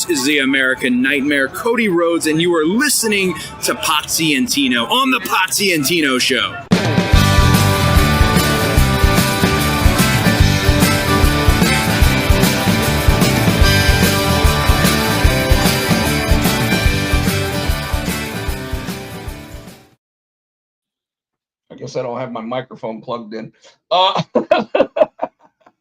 This is the American Nightmare, Cody Rhodes, and you are listening to Potsy and Tino on the Potsy and Tino Show. I guess I don't have my microphone plugged in.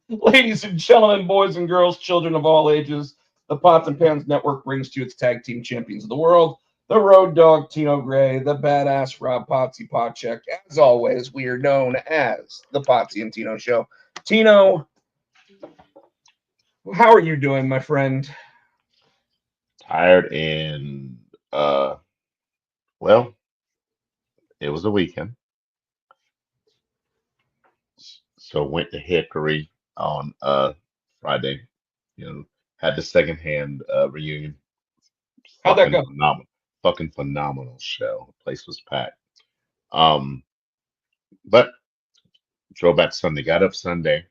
Ladies and gentlemen, boys and girls, children of all ages, the Pots and Pans Network brings to you its tag team champions of the world, the Road Dogg Tino Gray, the badass Rob Potsy Potcheck. As always, we are known as the Potsy and Tino Show. Tino, how are you doing, my friend? Tired and well, it was a weekend, so went to Hickory on Friday. Had the secondhand reunion. How'd that go? Fucking phenomenal show. The place was packed. But drove back Sunday. Got up Sunday.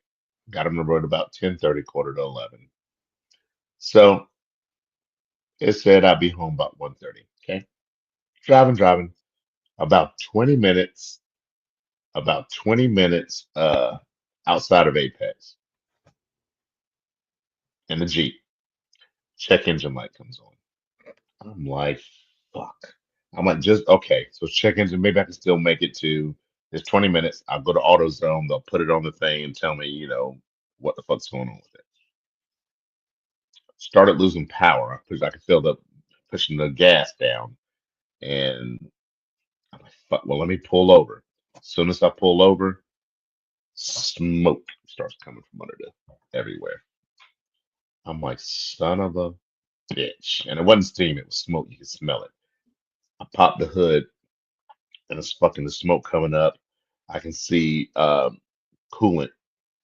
Got on the road about 10:30, quarter to 11. So it said I'd be home about 1:30. Okay, driving. About 20 minutes. About 20 minutes outside of Apex in the Jeep. Check engine light comes on. I'm like, fuck. I'm like, just okay. So check engine, maybe I can still make it to. It's 20 minutes. I'll go to AutoZone. They'll put it on the thing and tell me, what the fuck's going on with it. Started losing power because I could feel pushing the gas down, and I'm like, fuck. Well, let me pull over. As soon as I pull over, smoke starts coming from under everywhere. I'm like, son of a bitch. And it wasn't steam, it was smoke. You could smell it. I popped the hood and it's fucking the smoke coming up. I can see coolant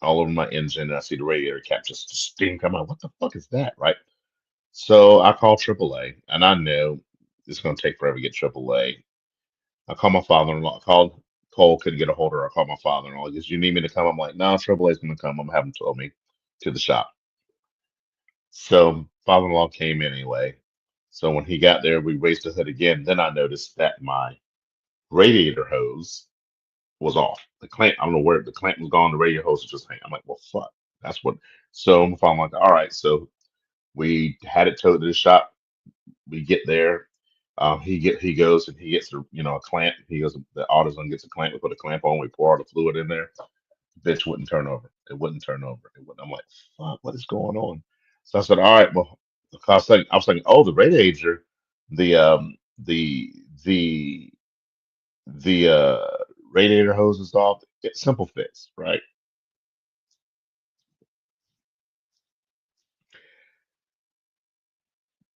all over my engine, and I see the radiator cap just steam coming out. What the fuck is that? Right. So I called AAA, and I knew it's going to take forever to get AAA. I called my father-in-law. I called Cole, couldn't get a hold of her. I called my father-in-law. He goes, you need me to come? I'm like, no, AAA's going to come. I'm having tow me to the shop. So father-in-law came anyway. So when he got there, we raised the hood again. Then I noticed that my radiator hose was off. The clamp, I don't know where the clamp was gone. The radiator hose was just hanging. I'm like, well, fuck. That's what. So my father-in-law, like, all right. So we had it towed to the shop. We get there. He goes and he gets a clamp. He goes, the AutoZone gets a clamp. We put a clamp on. We pour all the fluid in there. The bitch wouldn't turn over. It wouldn't turn over. It wouldn't. I'm like, fuck, what is going on? So I said, all right, well, I was thinking, oh, the radiator, the radiator hose is off. It's simple fix, right?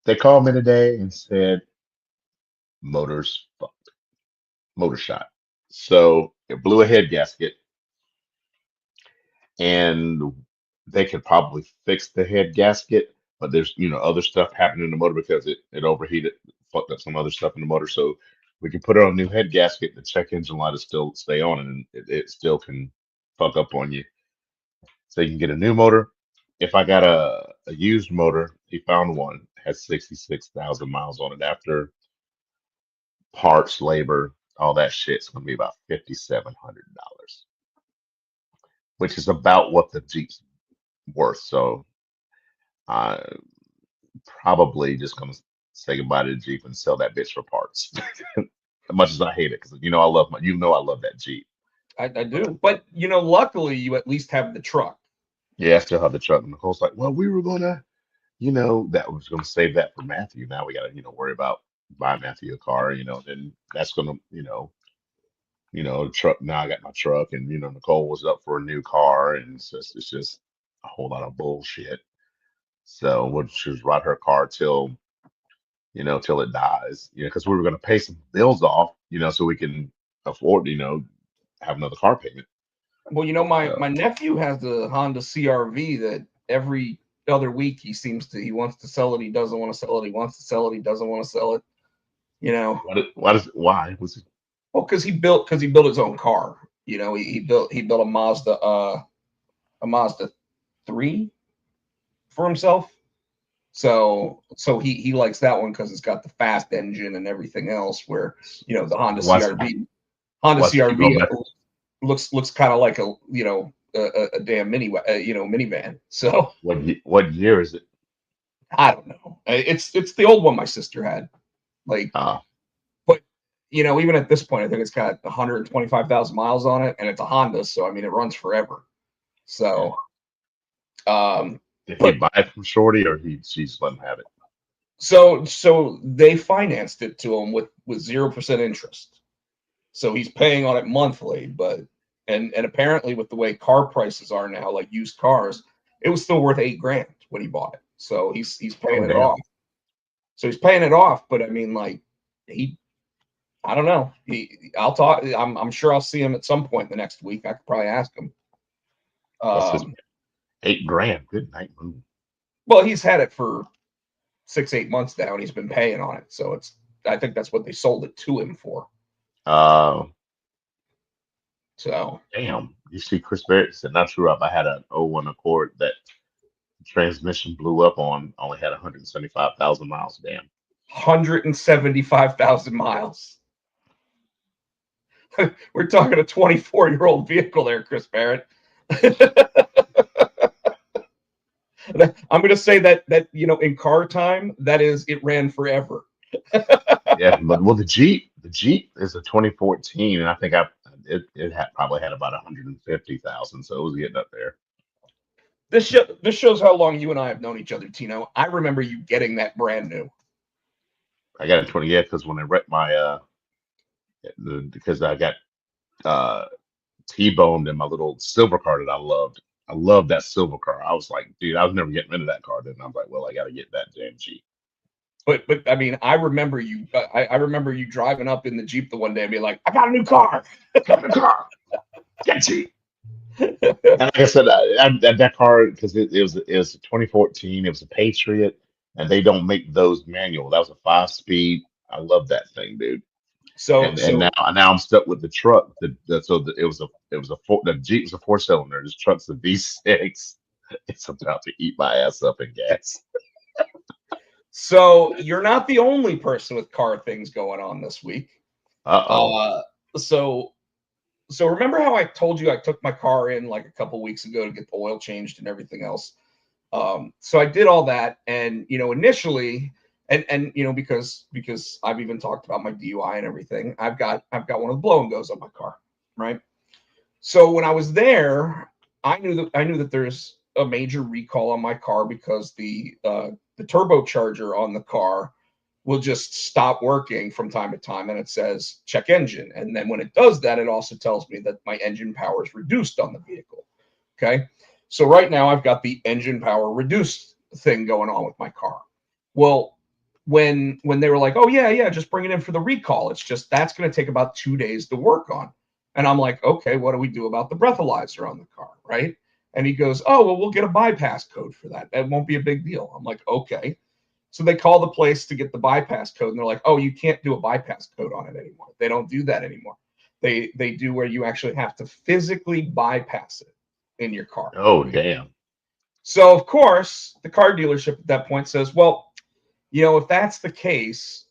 They called me today and said motor's fucked, motor shot. So it blew a head gasket, and they could probably fix the head gasket, but there's other stuff happening in the motor because it overheated, fucked up some other stuff in the motor. So we can put it on a new head gasket. The check engine light will still stay on, and it still can fuck up on you. So you can get a new motor. If I got a used motor, he found one, has 66,000 miles on it. After parts, labor, all that shit's gonna be about $5,700, which is about what the Jeep's worth. So I'm probably just gonna say goodbye to the Jeep and sell that bitch for parts. As much as I hate it, because I love that Jeep. I do, but luckily you at least have the truck. Yeah, I still have the truck. And Nicole's like, well, we were gonna, that was gonna save that for Matthew. Now we gotta, worry about buying Matthew a car. Then that's gonna, truck. Now I got my truck, and Nicole was up for a new car, and it's just a whole lot of bullshit. So we'll just ride her car till it dies. Because we were gonna pay some bills off, so we can afford, have another car payment. Well, my nephew has the Honda CRV that every other week he wants to sell it. He doesn't want to sell it. He wants to sell it. He doesn't want to sell it. Why was it? Well, because he built his own car. He built a Mazda 3 for himself. So he likes that one because it's got the fast engine and everything else. Where the Honda Why, keep going CRV back? looks kind of like a damn minivan. So What year is it? I don't know. It's the old one my sister had. Like, Uh, but even at this point, I think it's got 125,000 miles on it, and it's a Honda, so I mean it runs forever. So, did he but buy it from Shorty, or she's let him have it? so they financed it to him with 0% interest. So he's paying on it monthly, but and apparently with the way car prices are now, like used cars, it was still worth $8,000 when he bought it. So he's paying Oh it damn! off. So he's paying it off, but I mean, like I don't know. I'll talk. I'm sure I'll see him at some point in the next week. I could probably ask him. What's this? Um, $8,000. Good night move. well, he's had it for 6-8 months now, and he's been paying on it. So I think that's what they sold it to him for. Uh, So damn. You see, Chris Barrett said, "Not true up. I had an '01 Accord that transmission blew up on. Only had 175,000 miles. Damn. 175,000 miles. We're talking a 24-year-old vehicle there, Chris Barrett. I'm going to say that in car time, it ran forever. Yeah, but well, the Jeep is a 2014, and I think it had probably had about 150,000, so it was getting up there. This shows how long you and I have known each other, Tino. I remember you getting that brand new. I got a 20, yeah, because when I wrecked my because I got uh T-boned in my little silver car that I loved. I loved that silver car. I was like, dude, I was never getting rid of that car. Then I was like, well, I got to get that damn Jeep. But I mean, I remember you. I remember you driving up in the Jeep the one day and being like, "I got a new car." Got the car. Get Jeep. And like I said, that car, because it was a 2014. It was a Patriot, and they don't make those manual. That was a 5-speed. I love that thing, dude. So And now I'm stuck with the truck. The Jeep was a 4-cylinder. This truck's a V6. It's about to eat my ass up in gas. so you're not the only person with car things going on this week. Uh-oh. Uh, so remember how I told you I took my car in like a couple weeks ago to get the oil changed and everything else. So I did all that, and initially, and because I've even talked about my DUI and everything, I've got one of the blow and goes on my car, right? So when I was there, I knew that there's a major recall on my car because the turbocharger on the car will just stop working from time to time, and it says check engine, and then when it does that, it also tells me that my engine power is reduced on the vehicle. Okay. So right now I've got the engine power reduced thing going on with my car. Well, when they were like, "Oh yeah, just bring it in for the recall," it's just that's going to take about 2 days to work on. And I'm like, "Okay, what do we do about the breathalyzer on the car?" Right? And he goes, "Oh, well, we'll get a bypass code for that. That won't be a big deal." I'm like, "Okay." So they call the place to get the bypass code, and they're like, "Oh, you can't do a bypass code on it anymore. They don't do that anymore. They do where you actually have to physically bypass it in your car." Oh, damn. So of course, the car dealership at that point says, "Well, if that's the case,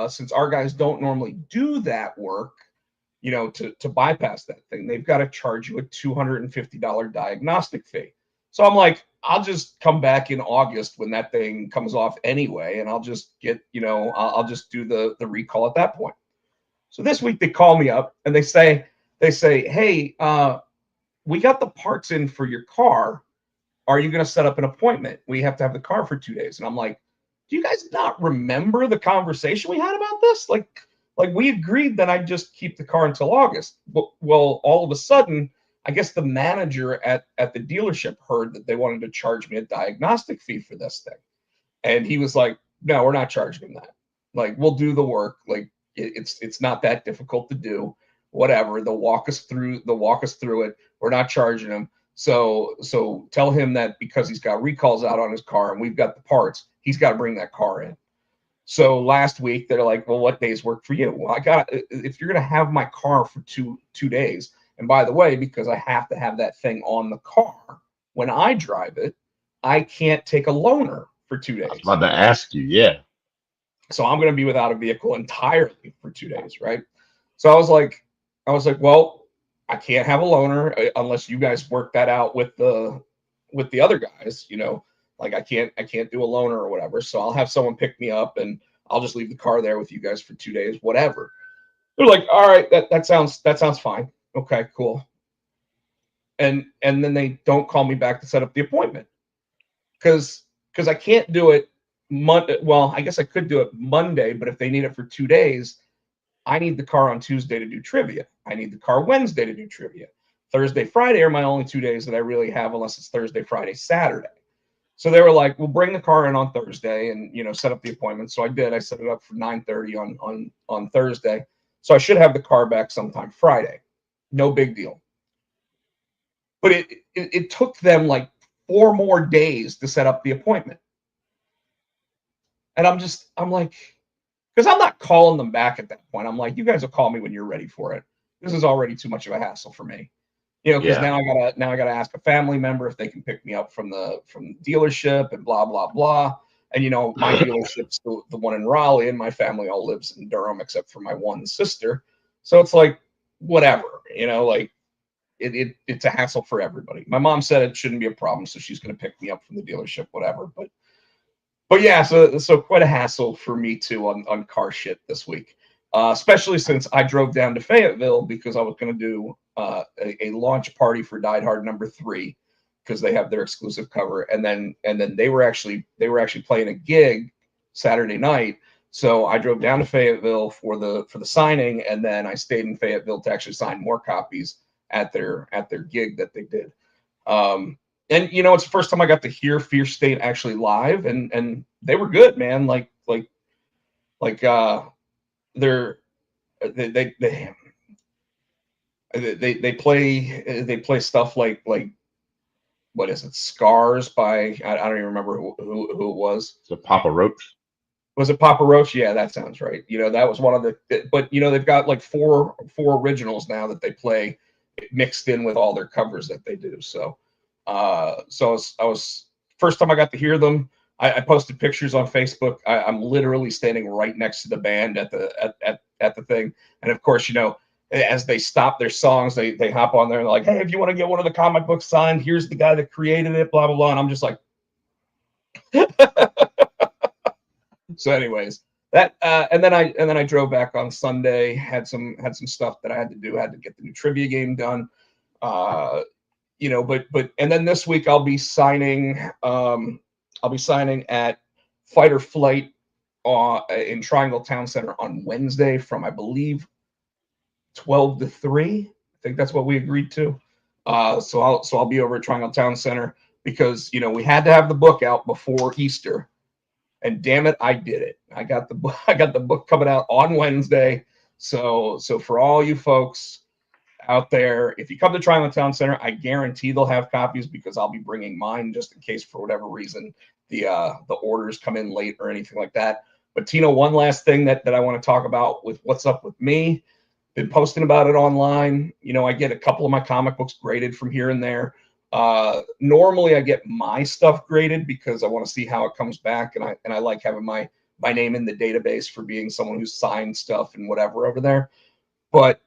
since our guys don't normally do that work, to bypass that thing, they've got to charge you a $250 diagnostic fee." So I'm like, I'll just come back in August when that thing comes off anyway, and I'll just get, I'll just do the recall at that point. So this week they call me up and they say, "Hey, we got the parts in for your car. Are you going to set up an appointment? We have to have the car for 2 days." And I'm like, "Do you guys not remember the conversation we had about this? Like we agreed that I'd just keep the car until August." Well, all of a sudden, I guess the manager at the dealership heard that they wanted to charge me a diagnostic fee for this thing. And he was like, "No, we're not charging them that. Like, we'll do the work. Like, it's not that difficult to do. Whatever. They'll walk us through it. We're not charging them. So tell him that because he's got recalls out on his car and we've got the parts, he's got to bring that car in." So last week they're like, "Well, what days work for you?" Well, if you're gonna have my car for two days, and by the way, because I have to have that thing on the car when I drive it, I can't take a loaner for 2 I was days. about to ask you. Yeah. So I'm going to be without a vehicle entirely for 2 days, right? So I was like, well, I can't have a loaner unless you guys work that out with the other guys, like I can't do a loaner or whatever. So I'll have someone pick me up and I'll just leave the car there with you guys for 2 days, whatever. They're like, all right, that sounds fine. Okay, cool. And then they don't call me back to set up the appointment because I can't do it Monday. Well, I guess I could do it Monday, but if they need it for 2 days, I need the car on Tuesday to do trivia. I need the car Wednesday to do trivia. Thursday, Friday are my only 2 days that I really have, unless it's Thursday, Friday, Saturday. So they were like, "We'll bring the car in on Thursday and set up the appointment." So I did. I set it up for 9:30 on Thursday. So I should have the car back sometime Friday. No big deal. But it took them like 4 more days to set up the appointment. And I'm like, because I'm not calling them back at that point. I'm like, you guys will call me when you're ready for it. This is already too much of a hassle for me. Because now I gotta ask a family member if they can pick me up from the dealership and blah blah blah. And my dealership's the one in Raleigh, and my family all lives in Durham except for my one sister. So it's like whatever, like it's a hassle for everybody. My mom said it shouldn't be a problem, so she's gonna pick me up from the dealership, whatever. But yeah, so quite a hassle for me too on car shit this week. Especially since I drove down to Fayetteville because I was going to do a launch party for Die Hard #3 because they have their exclusive cover, and then they were actually playing a gig Saturday night. So I drove down to Fayetteville for the signing, and then I stayed in Fayetteville to actually sign more copies at their gig that they did. And it's the first time I got to hear Fear State actually live, and they were good, man. They're they play stuff like what is it, Scars by I don't even remember who it was. So Papa Roach. Was it Papa Roach? Yeah, that sounds right. That was one of the, but they've got like four originals now that they play mixed in with all their covers that they do. So I was first time I got to hear them. I posted pictures on Facebook. I'm literally standing right next to the band at the thing, and of course, as they stop their songs, they hop on there and they're like, "Hey, if you want to get one of the comic books signed, here's the guy that created it." Blah blah blah. And I'm just like, so. Anyways, that and then I drove back on Sunday. Had some stuff that I had to do. Had to get the new trivia game done. But and then this week I'll be signing at Fight or Flight in Triangle Town Center on Wednesday from, I believe, 12 to 3. I think that's what we agreed to. So I'll be over at Triangle Town Center because we had to have the book out before Easter, and damn it, I did it. I got the book coming out on Wednesday. So for all you folks out there, if you come to Triangle Town Center, I guarantee they'll have copies because I'll be bringing mine just in case for whatever reason the orders come in late or anything like that. But Tino, one last thing that I want to talk about with what's up with me. Been posting about it online. I get a couple of my comic books graded from here and there. Normally I get my stuff graded because I want to see how it comes back, and I like having my name in the database for being someone who's signed stuff and whatever over there. But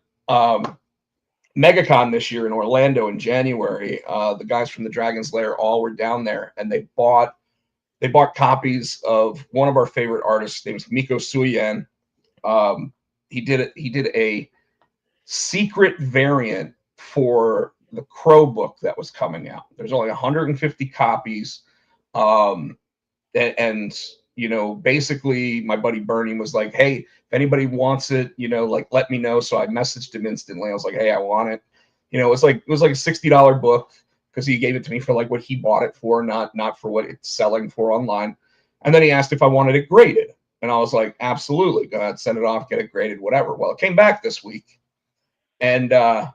MegaCon this year in Orlando in January, the guys from the Dragon's Lair all were down there, and they bought copies of one of our favorite artists. His name's Miko Suyan. He did a secret variant for the Crow book that was coming out. There's only 150 copies, and basically my buddy Bernie was like, "Hey, if anybody wants it, let me know." So I messaged him instantly. I was like, "Hey, I want it." It was like a $60 book because he gave it to me for like what he bought it for, not for what it's selling for online. And then he asked if I wanted it graded, and I was like, "Absolutely, go ahead, send it off, get it graded, whatever." Well, it came back this week, and the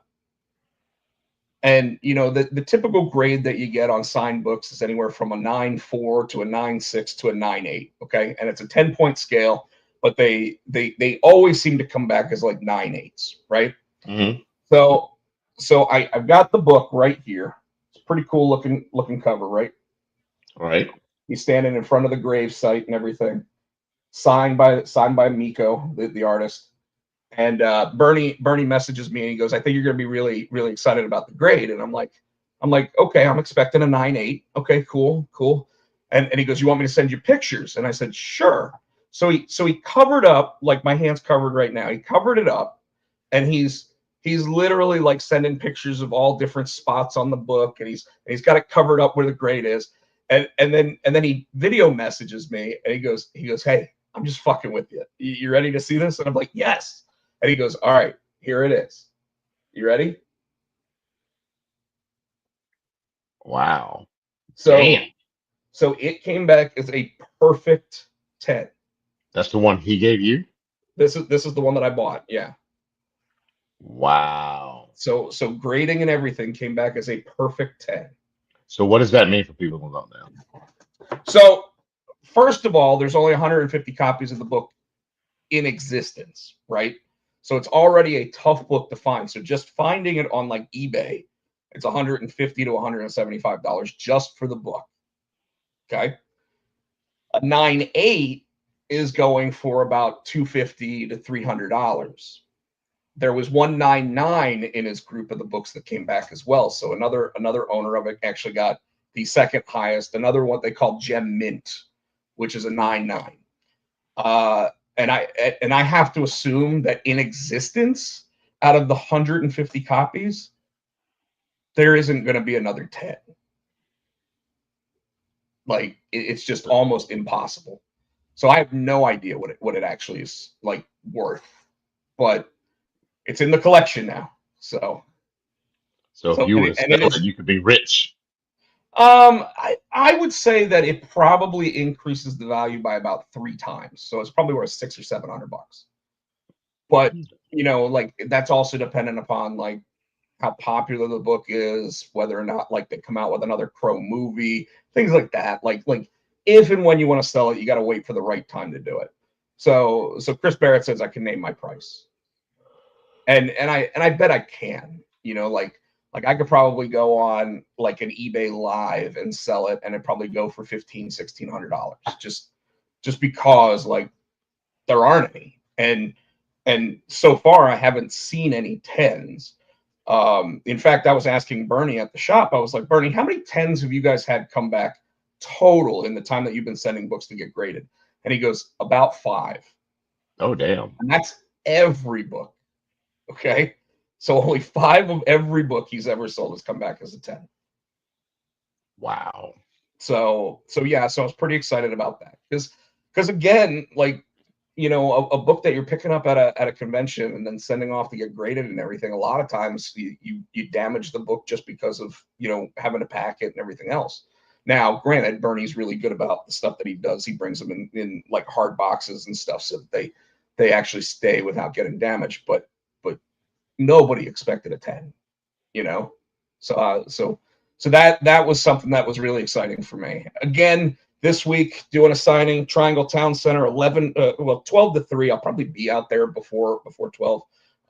typical grade that you get on signed books is anywhere from a 9.4 to a 9.6 to a 9.8. Okay. And it's a 10-point scale, but they always seem to come back as like 9.8s, right? Mm-hmm. So I've got the book right here. It's pretty cool looking cover, right? All right. He's standing in front of the grave site and everything. Signed by Miko, the artist. And Bernie messages me and he goes, I think you're gonna be really, really excited about the grade. And I'm like, okay, I'm expecting a 9.8. Okay, cool. And he goes, you want me to send you pictures? And I said, sure. So he covered up, like my hand's covered right now. He covered it up, and he's literally like sending pictures of all different spots on the book, and he's got it covered up where the grade is. And then he video messages me and he goes, hey, I'm just fucking with you. You ready to see this? And I'm like, yes. And he goes, all right, here it is. You ready? Wow. So Damn. so it came back as a perfect 10. That's the one he gave you? This is the one that I bought. Yeah. Wow. So grading and everything came back as a perfect 10. So what does that mean for people who don't know? So first of all, there's only 150 copies of the book in existence, right? So it's already a tough book to find. So just finding it on like eBay, it's $150 to $175 just for the book. Okay. A 9.8 is going for about $250 to $300. There was 199 in his group of the books that came back as well. So another owner of it actually got the second highest, another one they call Gem Mint, which is a 9.9. And I have to assume that in existence, out of the 150 copies, there isn't going to be another 10. Like it's just almost impossible. So I have no idea what it actually is like worth, but it's in the collection now. So if you were to sell it, you could be rich. I would say that it probably increases the value by about 3 times. So it's probably worth $600 or $700. But like that's also dependent upon like how popular the book is, whether or not like they come out with another Crow movie, things like that. Like if and when you want to sell it, you got to wait for the right time to do it. So Chris Barrett says I can name my price, and I bet I can. Like I could probably go on like an eBay live and sell it, and it'd probably go for $1,500-$1,600 just because like there aren't any, and so far I haven't seen any 10s. In fact, I was asking Bernie at the shop. I was like, Bernie, how many 10s have you guys had come back total in the time that you've been sending books to get graded? And he goes, about 5. Oh, damn. And that's every book. Okay. So only 5 of every book he's ever sold has come back as a 10. Wow. So yeah, so I was pretty excited about that. Because again, like, a book that you're picking up at a convention and then sending off to get graded and everything, a lot of times you damage the book just because of, having to pack it and everything else. Now, granted, Bernie's really good about the stuff that he does. He brings them in like hard boxes and stuff so that they actually stay without getting damaged. But nobody expected a 10, So that was something that was really exciting for me. Again, this week doing a signing, Triangle Town Center, 12 to 3. I'll probably be out there before 12.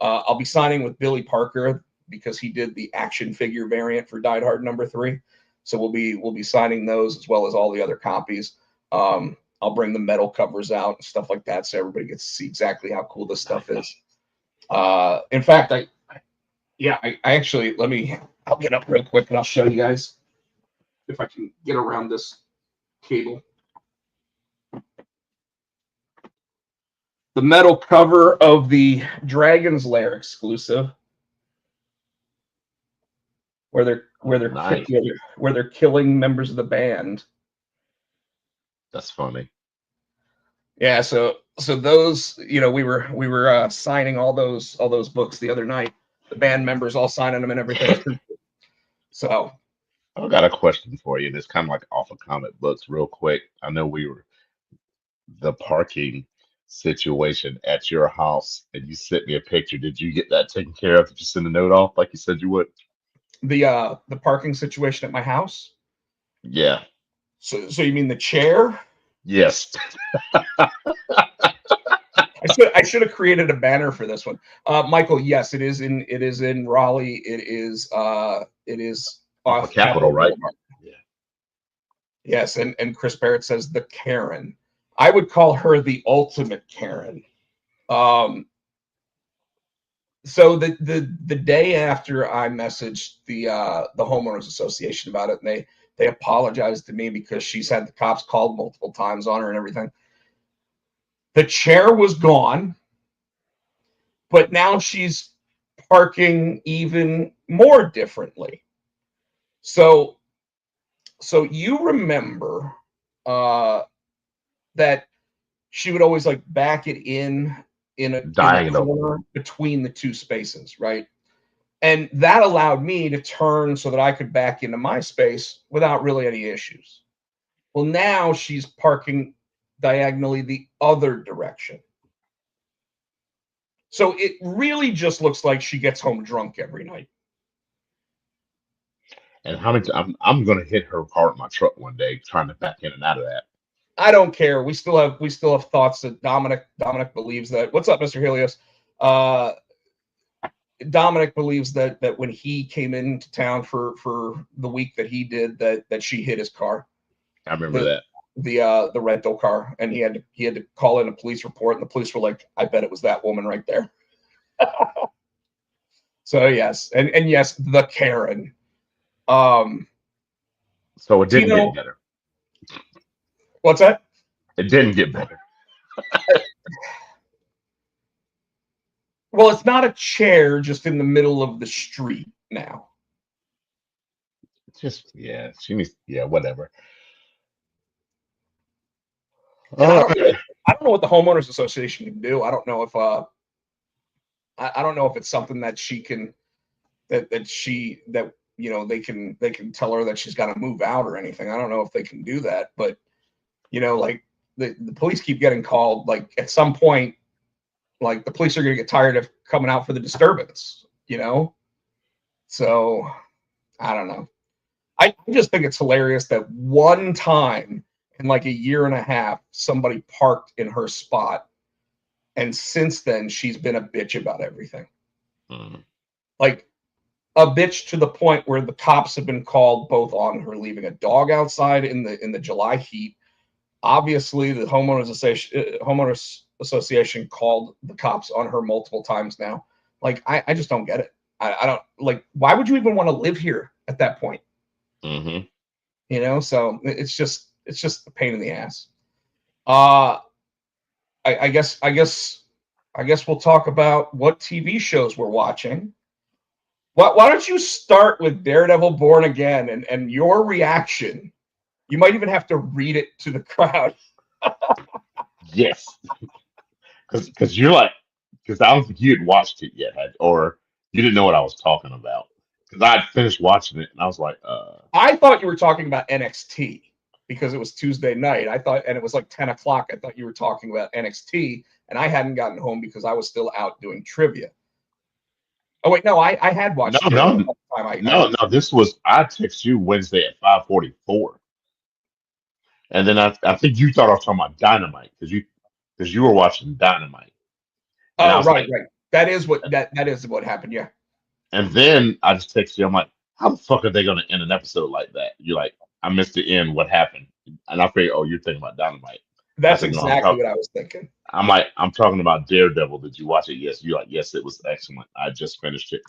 I'll be signing with Billy Parker because he did the action figure variant for Die Hard number 3. So we'll be signing those as well as all the other copies. I'll bring the metal covers out and stuff like that so everybody gets to see exactly how cool this stuff is. In fact, I actually I'll get up real quick and I'll show you guys if I can get around this cable. The metal cover of the Dragon's Lair exclusive, where they're Nice. where they're killing members of the band. That's funny. Yeah, so those, we were signing all those books the other night. The band members all signing them and everything. So I got a question for you. It's kind of like off of comic books, real quick. I know the parking situation at your house, and you sent me a picture. Did you get that taken care of? Did you send a note off like you said you would? The parking situation at my house. Yeah. So you mean the chair? Yes. I should have created a banner for this one. Michael, yes, it is in Raleigh. It is off of Capitol, right? Boulevard. Yeah. Yes, and Chris Barrett says the Karen. I would call her the ultimate Karen. So the day after I messaged the homeowners association about it, and they apologized to me because she's had the cops called multiple times on her and everything. The chair was gone, but now she's parking even more differently. So you remember that she would always like back it in a Diagonal. corner between the two spaces, right? And that allowed me to turn so that I could back into my space without really any issues. Well, now she's parking diagonally the other direction. So it really just looks like she gets home drunk every night. And how many? I'm gonna hit her car with my truck one day, trying to back in and out of that. I don't care. We still have thoughts that Dominic believes that. What's up, Mr. Helios? Dominic believes that when he came into town for the week that he did, that she hit his car. I remember that. The rental car, and he had to call in a police report, and the police were like, I bet it was that woman right there. So yes, and yes, the Karen. So it didn't Tino, get better. what's that? It didn't get better. Well, it's not a chair just in the middle of the street now. Just she needs whatever. And I don't know what the homeowners association can do. I don't know if I don't know if it's something that she can that they can tell her that she's got to move out or anything. I don't know if they can do that, but like the police keep getting called. Like at some point, like the police are going to get tired of coming out for the disturbance. So I don't know. I just think it's hilarious that one time in like a year and a half, somebody parked in her spot. And since then, she's been a bitch about everything. Like a bitch to the point where the cops have been called both on her leaving a dog outside in the July heat. Obviously, the homeowners association called the cops on her multiple times now. Like, I just don't get it. I don't like. Why would you even want to live here at that point? So it's just a pain in the ass. I guess we'll talk about what TV shows we're watching. Why don't you start with Daredevil Born Again and your reaction? You might even have to read it to the crowd. Yes, because you're like, because I don't think you had watched it yet, or you didn't know what I was talking about. Because I had finished watching it and I was like, I thought you were talking about NXT because it was Tuesday night. I thought, and it was like 10 o'clock. I thought you were talking about NXT, and I hadn't gotten home because I was still out doing trivia. Oh wait, no, I had watched. No. This was I texted you Wednesday at 5:44, and then I think you thought I was talking about Dynamite because you were watching Dynamite. And I Oh, was right. like, That is what happened. Yeah. and then I just texted you. I'm like, how the fuck are they going to end an episode like that? You're like, I missed the end. What happened? And I figured, oh, you're thinking about Dynamite. That's said, no, exactly what I was thinking. I'm like, I'm talking about Daredevil. Did you watch it? Yes. You're like, yes, it was excellent. I just finished it.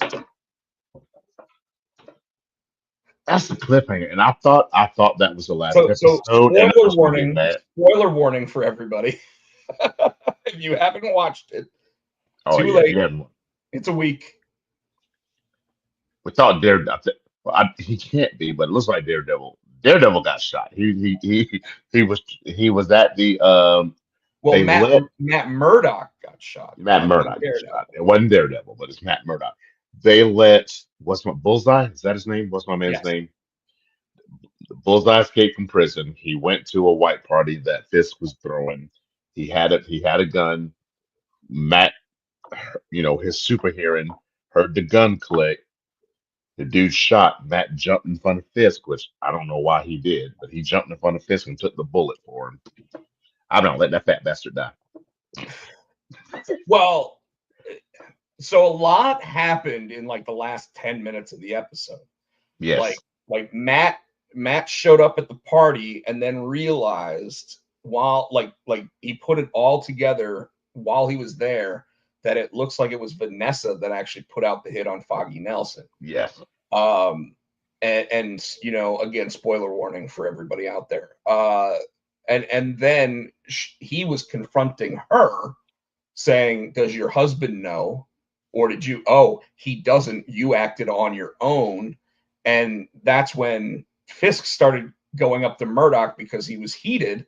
That's the cliffhanger, and I thought that was the last episode. And spoiler warning for everybody. If you haven't watched it, too late. It's a week. We thought Daredevil. He can't be, but it looks like Daredevil. Daredevil got shot. He was at the Well, Matt Murdock got shot. Matt Murdock got shot. It wasn't Daredevil, but it's Matt Murdock. They let Bullseye? Is that his name? What's my man's name? Bullseye escaped from prison. He went to a white party that Fisk was throwing. He had a gun. Matt, his super hearing, heard the gun click. The dude shot. Matt jumped in front of Fisk, which I don't know why he did, but he jumped in front of Fisk and took the bullet for him. I don't let that fat bastard die. Well, so a lot happened in like the last 10 minutes of the episode. Yes. Like Matt Matt showed up at the party and then realized while like he put it all together while he was there that it looks like it was Vanessa that actually put out the hit on Foggy Nelson. Yes. And you know, again, spoiler warning for everybody out there. And then he was confronting her, saying, "Does your husband know, or did you? Oh, he doesn't. You acted on your own." And that's when Fisk started going up to Murdoch because he was heated,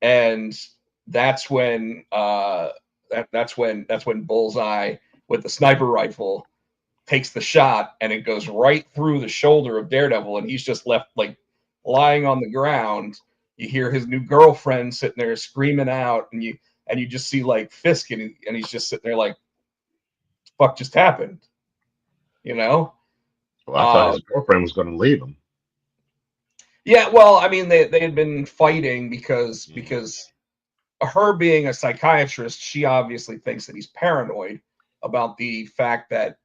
and that's when that's when Bullseye with the sniper rifle takes the shot, and it goes right through the shoulder of Daredevil, and he's just left like lying on the ground. You hear his new girlfriend sitting there screaming out, and you just see like Fisk, and he's just sitting there like, "Fuck just happened," you know? Well, I thought his girlfriend was going to leave him. Yeah, well, I mean, they had been fighting because her being a psychiatrist, she obviously thinks that he's paranoid about the fact that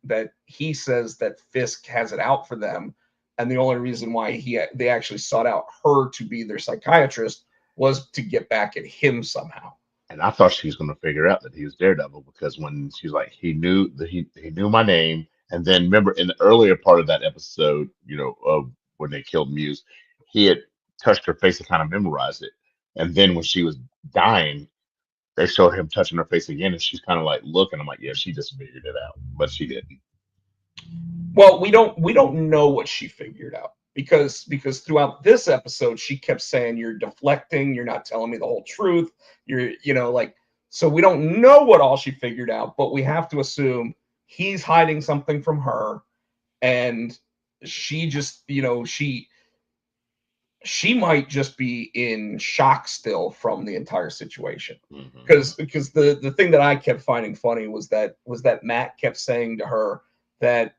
he says that Fisk has it out for them, and the only reason why they actually sought out her to be their psychiatrist was to get back at him somehow. And I thought she was going to figure out that he was Daredevil, because when she's like, he knew that he knew my name. And then remember in the earlier part of that episode, you know, of when they killed Muse, he had touched her face and kind of memorized it. And then when she was dying, they showed him touching her face again, and she's kind of like looking. I'm like, yeah, she just figured it out, but she didn't. Well, we don't know what she figured out because throughout this episode she kept saying, "You're deflecting, you're not telling me the whole truth, you know, like," so we don't know what all she figured out, but we have to assume he's hiding something from her, and she just, you know, she might just be in shock still from the entire situation. Because the thing that I kept finding funny was that Matt kept saying to her that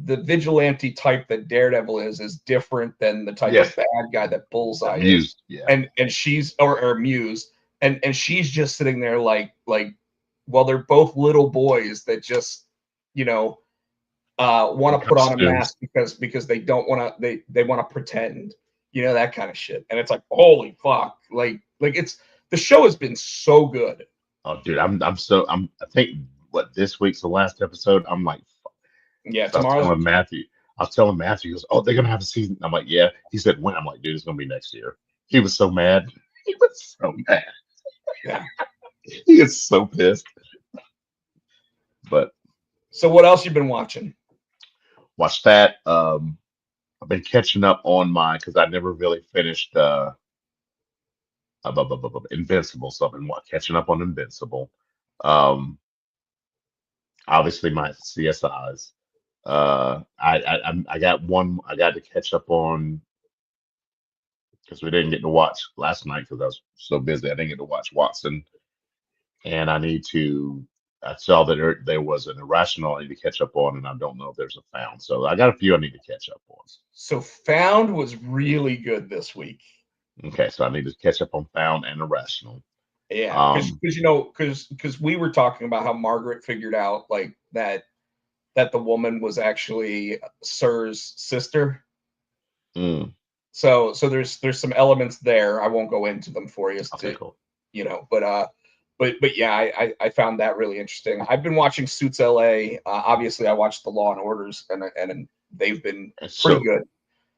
the vigilante type that Daredevil is different than the type of bad guy that Bullseye is. Yeah. And she's or Muse, and she's just sitting there like, well, they're both little boys that just, you know, want to put on a mask because they don't want to, they want to pretend, you know, that kind of shit. And it's like, holy fuck, like it's, the show has been so good. Oh, dude, I think what, this week's the last episode. I'm like, yeah, so tomorrow's. I was telling Matthew, he goes, "Oh, they're gonna have a season." I'm like, "Yeah." He said, "When?" I'm like, "Dude, it's gonna be next year." He was so mad. He was so mad. Yeah. He is so pissed. But so what else you been watching? Watch that. I've been catching up on because I never really finished Invincible, so I've been catching up on Invincible. Obviously my CSIs. I got one. I got to catch up on, because we didn't get to watch last night because I was so busy. I didn't get to watch Watson, and I saw that there was an Irrational I need to catch up on, and I don't know if there's a Found. So I got a few I need to catch up on. So Found was really good this week. Okay, so I need to catch up on Found and Irrational. Yeah, because you know, because we were talking about how Margaret figured out like that the woman was actually Sir's sister. So there's some elements there. I won't go into them for you, cool. You know, but yeah, I found that really interesting. I've been watching Suits LA. Obviously, I watched the Law and Orders, and they've been pretty good.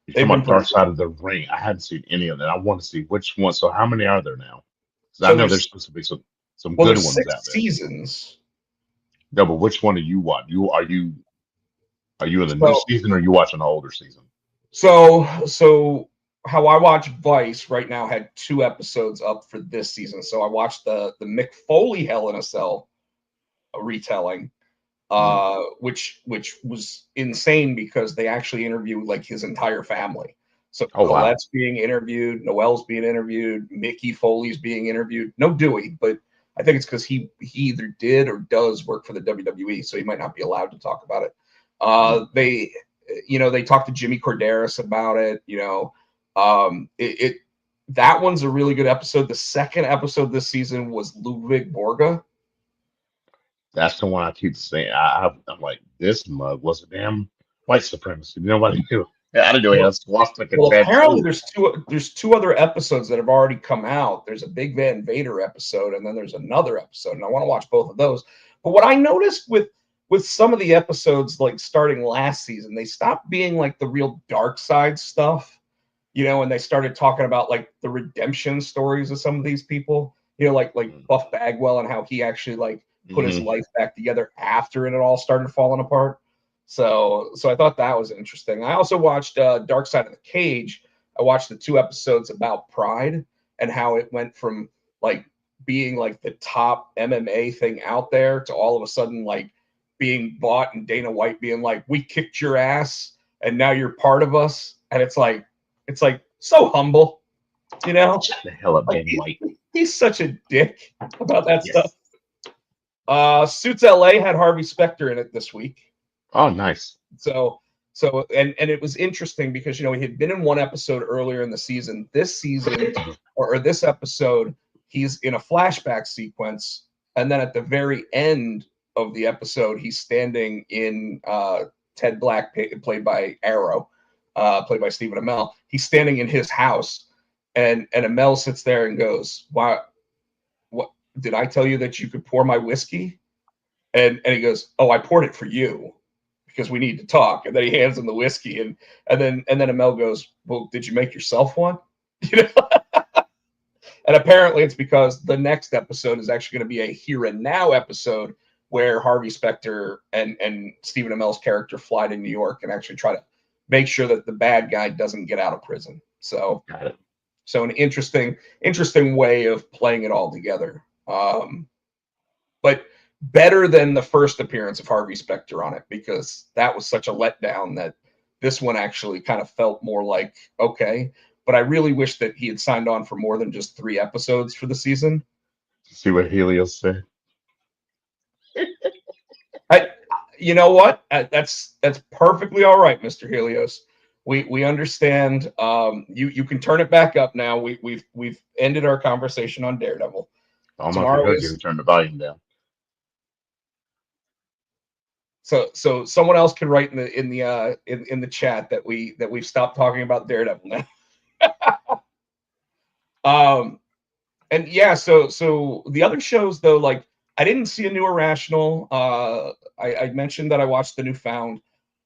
You're talking about Dark Side of the Ring. I hadn't seen any of that. I want to see which one. So how many are there now? So I know there's supposed to be some good ones out there. Seasons. No, but which one do you want? Are you in the new season, or are you watching the older season? So how I watch Vice right now had 2 episodes up for this season. So I watched the Mick Foley Hell in a Cell retelling, which was insane because they actually interviewed like his entire family. So Colette's being interviewed, Noel's being interviewed, Mickey Foley's being interviewed. No Dewey, but I think it's because he either did or does work for the WWE, so he might not be allowed to talk about it. They talked to Jimmy Corderas about it. You know, that one's a really good episode. The second episode this season was Ludwig Borga. That's the one I keep saying. I'm like, this mug was a damn white supremacist. Nobody knew. Yeah, I didn't know he had a swastika Well, apparently tattoo. there's two other episodes that have already come out. There's a Big Van Vader episode, and then there's another episode, and I want to watch both of those. But what I noticed with some of the episodes, like starting last season, they stopped being like the real dark side stuff, and they started talking about like the redemption stories of some of these people, like Buff Bagwell and how he actually like put his life back together after it all started falling apart. So I thought that was interesting. I also watched Dark Side of the Cage. I watched the 2 episodes about Pride and how it went from like being like the top MMA thing out there to all of a sudden like being bought and Dana White being like, "We kicked your ass and now you're part of us." And it's like so humble, Shut the hell up, like Danny White. he's such a dick about that Yes. stuff. Suits LA had Harvey Specter in it this week. Oh, nice. So and it was interesting because he had been in one episode earlier in the season. This season or this episode, he's in a flashback sequence, and then at the very end of the episode, he's standing in Ted Black, played by Arrow, played by Stephen Amell. He's standing in his house, and Amell sits there and goes, "Why? What did I tell you that you could pour my whiskey?" And he goes, "Oh, I poured it for you, because we need to talk." And then he hands him the whiskey, and then Amell goes, "Well, did you make yourself one?" And apparently it's because the next episode is actually going to be a here and now episode where Harvey Specter and Stephen Amell's character fly to New York and actually try to make sure that the bad guy doesn't get out of prison. So Got it. So an interesting way of playing it all together. But better than the first appearance of Harvey Specter on it, because that was such a letdown that this one actually kind of felt more like, okay. But I really wish that he had signed on for more than just 3 episodes for the season. See what Helios said. You know what? That's perfectly all right, Mr. Helios. We understand. You can turn it back up now. We've ended our conversation on Daredevil. I'm not Tomorrow heard is you turn the volume down. so someone else can write in the chat that we've stopped talking about Daredevil now. And yeah, so the other shows though, like I didn't see a new Irrational. I mentioned that I watched the new Found.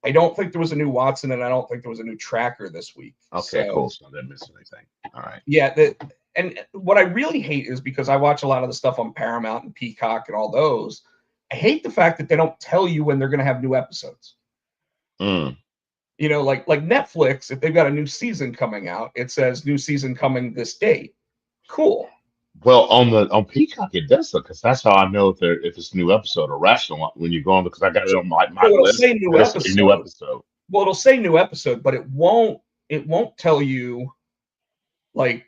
I don't think there was a new Watson, and I don't think there was a new Tracker this week. Okay, cool. So I didn't miss anything. All right. Yeah, and what I really hate is because I watch a lot of the stuff on Paramount and Peacock and all those. I hate the fact that they don't tell you when they're going to have new episodes. Mm. Like Netflix, if they've got a new season coming out, it says new season coming this date. Cool. Well, on Peacock it does look, because that's how I know if it's a new episode or Rational when you go on, because I got it on my It'll list. say new It'll say new episode. episode. Well, it'll say new episode, but it won't tell you like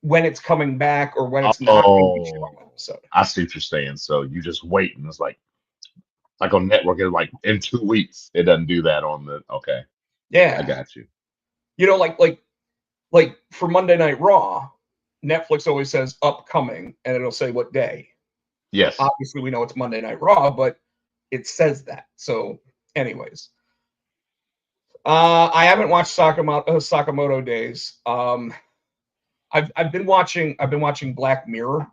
when it's coming back or when it's not going to be showing an episode. I see what you're saying. So you just wait, and it's like on network, it's like in 2 weeks. It doesn't do that on the. Okay, Yeah, I got you. Like for Monday Night Raw, Netflix always says upcoming, and it'll say what day. Yes. Obviously, we know it's Monday Night Raw, but it says that. So, anyways, I haven't watched Sakamoto Days. I've been watching Black Mirror.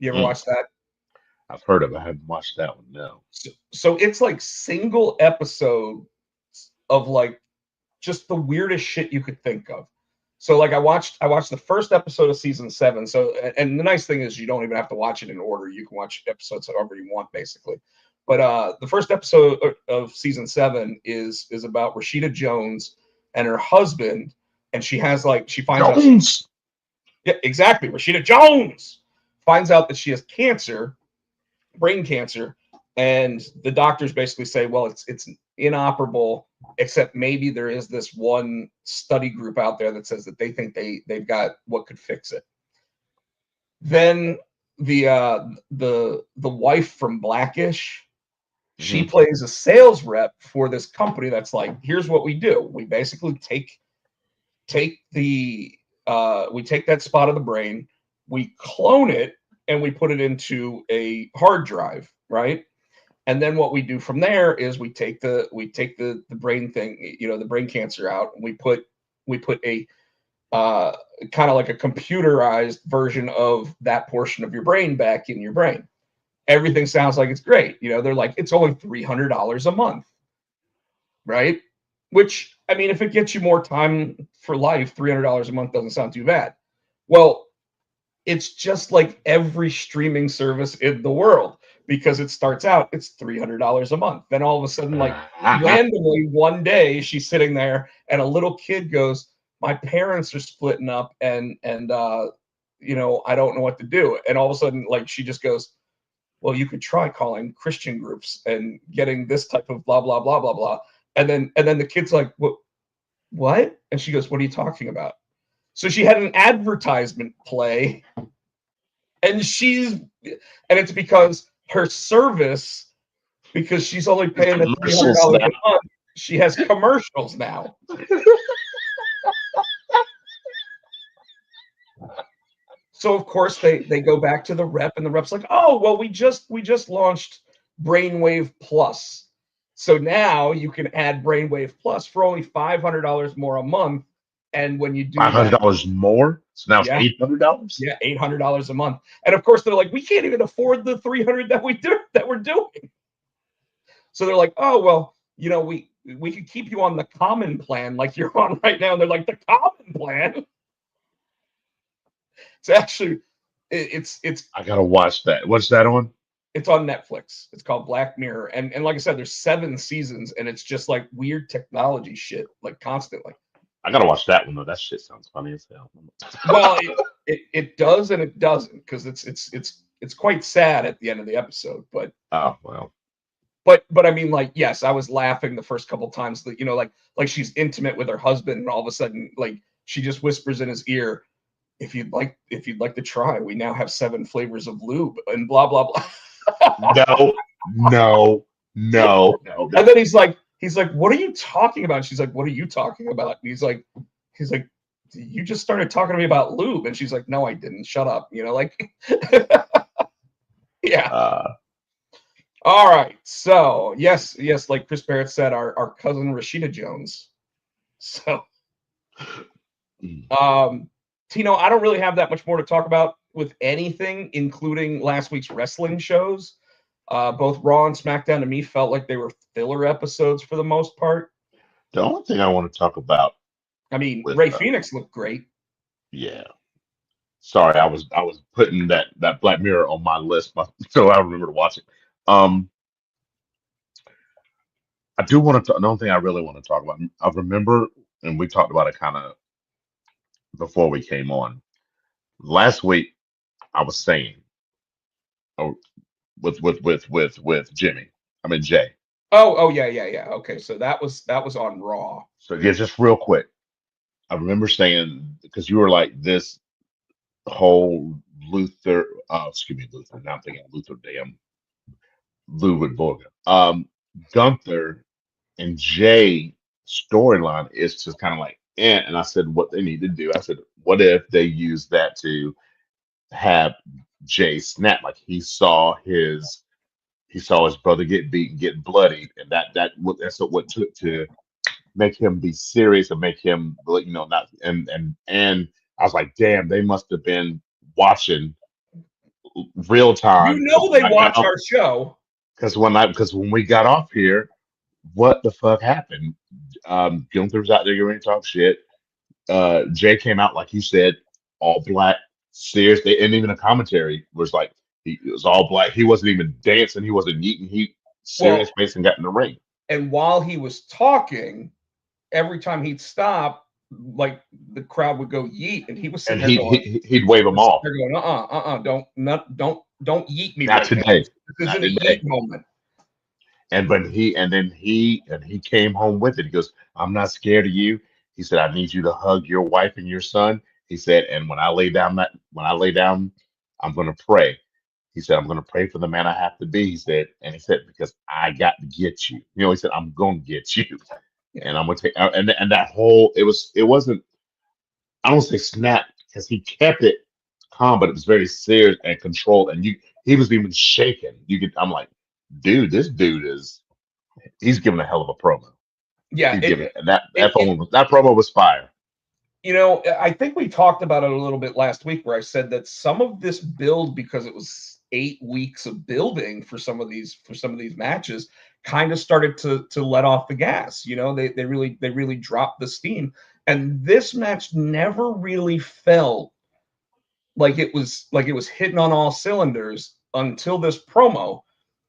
You ever watch that? I've heard of it. I haven't watched that one. No. So it's like single episode of like just the weirdest shit you could think of. So like I watched the first episode of season 7. So, and the nice thing is you don't even have to watch it in order. You can watch episodes however you want, basically. But the first episode of season 7 is about Rashida Jones and her husband, and she finds out. Yeah, exactly. Rashida Jones finds out that she has cancer, brain cancer, and the doctors basically say, well, it's inoperable, except maybe there is this one study group out there that says that they think they've got what could fix it. Then the wife from Blackish, she plays a sales rep for this company that's like, here's what we do. We basically take that spot of the brain, we clone it, and we put it into a hard drive, right? And then what we do from there is we take the brain thing, the brain cancer out, and we put a kind of like a computerized version of that portion of your brain back in your brain. Everything sounds like it's great. They're like, it's only $300 a month, right? Which, I mean, if it gets you more time for life, $300 a month doesn't sound too bad. Well, it's just like every streaming service in the world, because it starts out, it's $300 a month. Then all of a sudden, like randomly one day, she's sitting there and a little kid goes, my parents are splitting up and I don't know what to do. And all of a sudden, like, she just goes, well, you could try calling Christian groups and getting this type of blah, blah, blah, blah, blah. And then the kid's like, what? And she goes, what are you talking about? So she had an advertisement play, and it's because her service, because she's only paying the $300 a month, she has commercials now. So of course they go back to the rep, and the rep's like, oh, well, we just launched Brainwave Plus. So now you can add Brainwave Plus for only $500 more a month. And when you do $500 more, so now it's Yeah. $800. Yeah, $800 a month. And of course they're like, we can't even afford the $300 that we're doing. So they're like, oh, well, we could keep you on the common plan like you're on right now. And they're like, the common plan? It's actually it's I gotta watch that. What's that on? It's on Netflix. It's called Black Mirror. And like I said, there's 7 seasons, and it's just like weird technology shit, like constantly. I gotta watch that one though. That shit sounds funny as hell. Well, it does and it doesn't, because it's quite sad at the end of the episode. But oh well. But I mean, like, yes, I was laughing the first couple times that, like she's intimate with her husband, and all of a sudden, like, she just whispers in his ear, if you'd like to try, we now have 7 flavors of lube, and blah blah blah. No. And then he's like, what are you talking about? And she's like, what are you talking about? And he's like, you just started talking to me about lube. And she's like, no, I didn't. Shut up. Like, yeah. All right. So yes, like Chris Barrett said, our cousin Rashida Jones. So, Tino, I don't really have that much more to talk about with anything, including last week's wrestling shows. Both Raw and SmackDown to me felt like they were filler episodes for the most part. The only thing I want to talk about, I mean, Ray Phoenix looked great. Yeah. Sorry, I was putting that Black Mirror on my list, so I remember to watch it. I do want to. Another thing I really want to talk about. I remember, and we talked about it kind of before we came on last week. I was saying, oh, with Jimmy. I mean Jay. Oh yeah. Okay, so that was on Raw. So yeah, just real quick. I remember saying, because you were like, this whole Luther, excuse me, Luther. Now I'm thinking Luther, damn, Ludwig Borga. Gunther and Jay storyline is just kind of like, and I said, what they need to do. I said, what if they use that to have Jay snap? Like he saw his brother get beaten, get bloodied, and that's what took to make him be serious and make him, not. And I was like, damn, they must have been watching real time. They watch our show. Because when we got off here, what the fuck happened? Gunther was out there going to talk shit. Jay came out, like you said, all black, serious. And even the commentary was like, he was all black. He wasn't even dancing. He wasn't eating. He serious face and got in the ring. And while he was talking, every time he'd stop, like the crowd would go yeet, and he was sitting there going, he'd wave them off. They're going, don't yeet me. Not today. This isn't a yeet moment. And then he came home with it. He goes, I'm not scared of you. He said, I need you to hug your wife and your son. He said, and when I lay down, I'm going to pray. He said, I'm going to pray for the man I have to be. He said, because I got to get you. He said, I'm going to get you. And I'm going to take, and that whole, it wasn't, I don't say snap, because he kept it calm, but it was very serious and controlled. And he was even shaking. I'm like, dude, this dude he's giving a hell of a promo. Yeah, He's giving and that it, it promo was fire. I think we talked about it a little bit last week where I said that some of this build, because it was 8 weeks of building for some of these matches, kind of started to let off the gas. They really dropped the steam. And this match never really felt like it was hitting on all cylinders until this promo.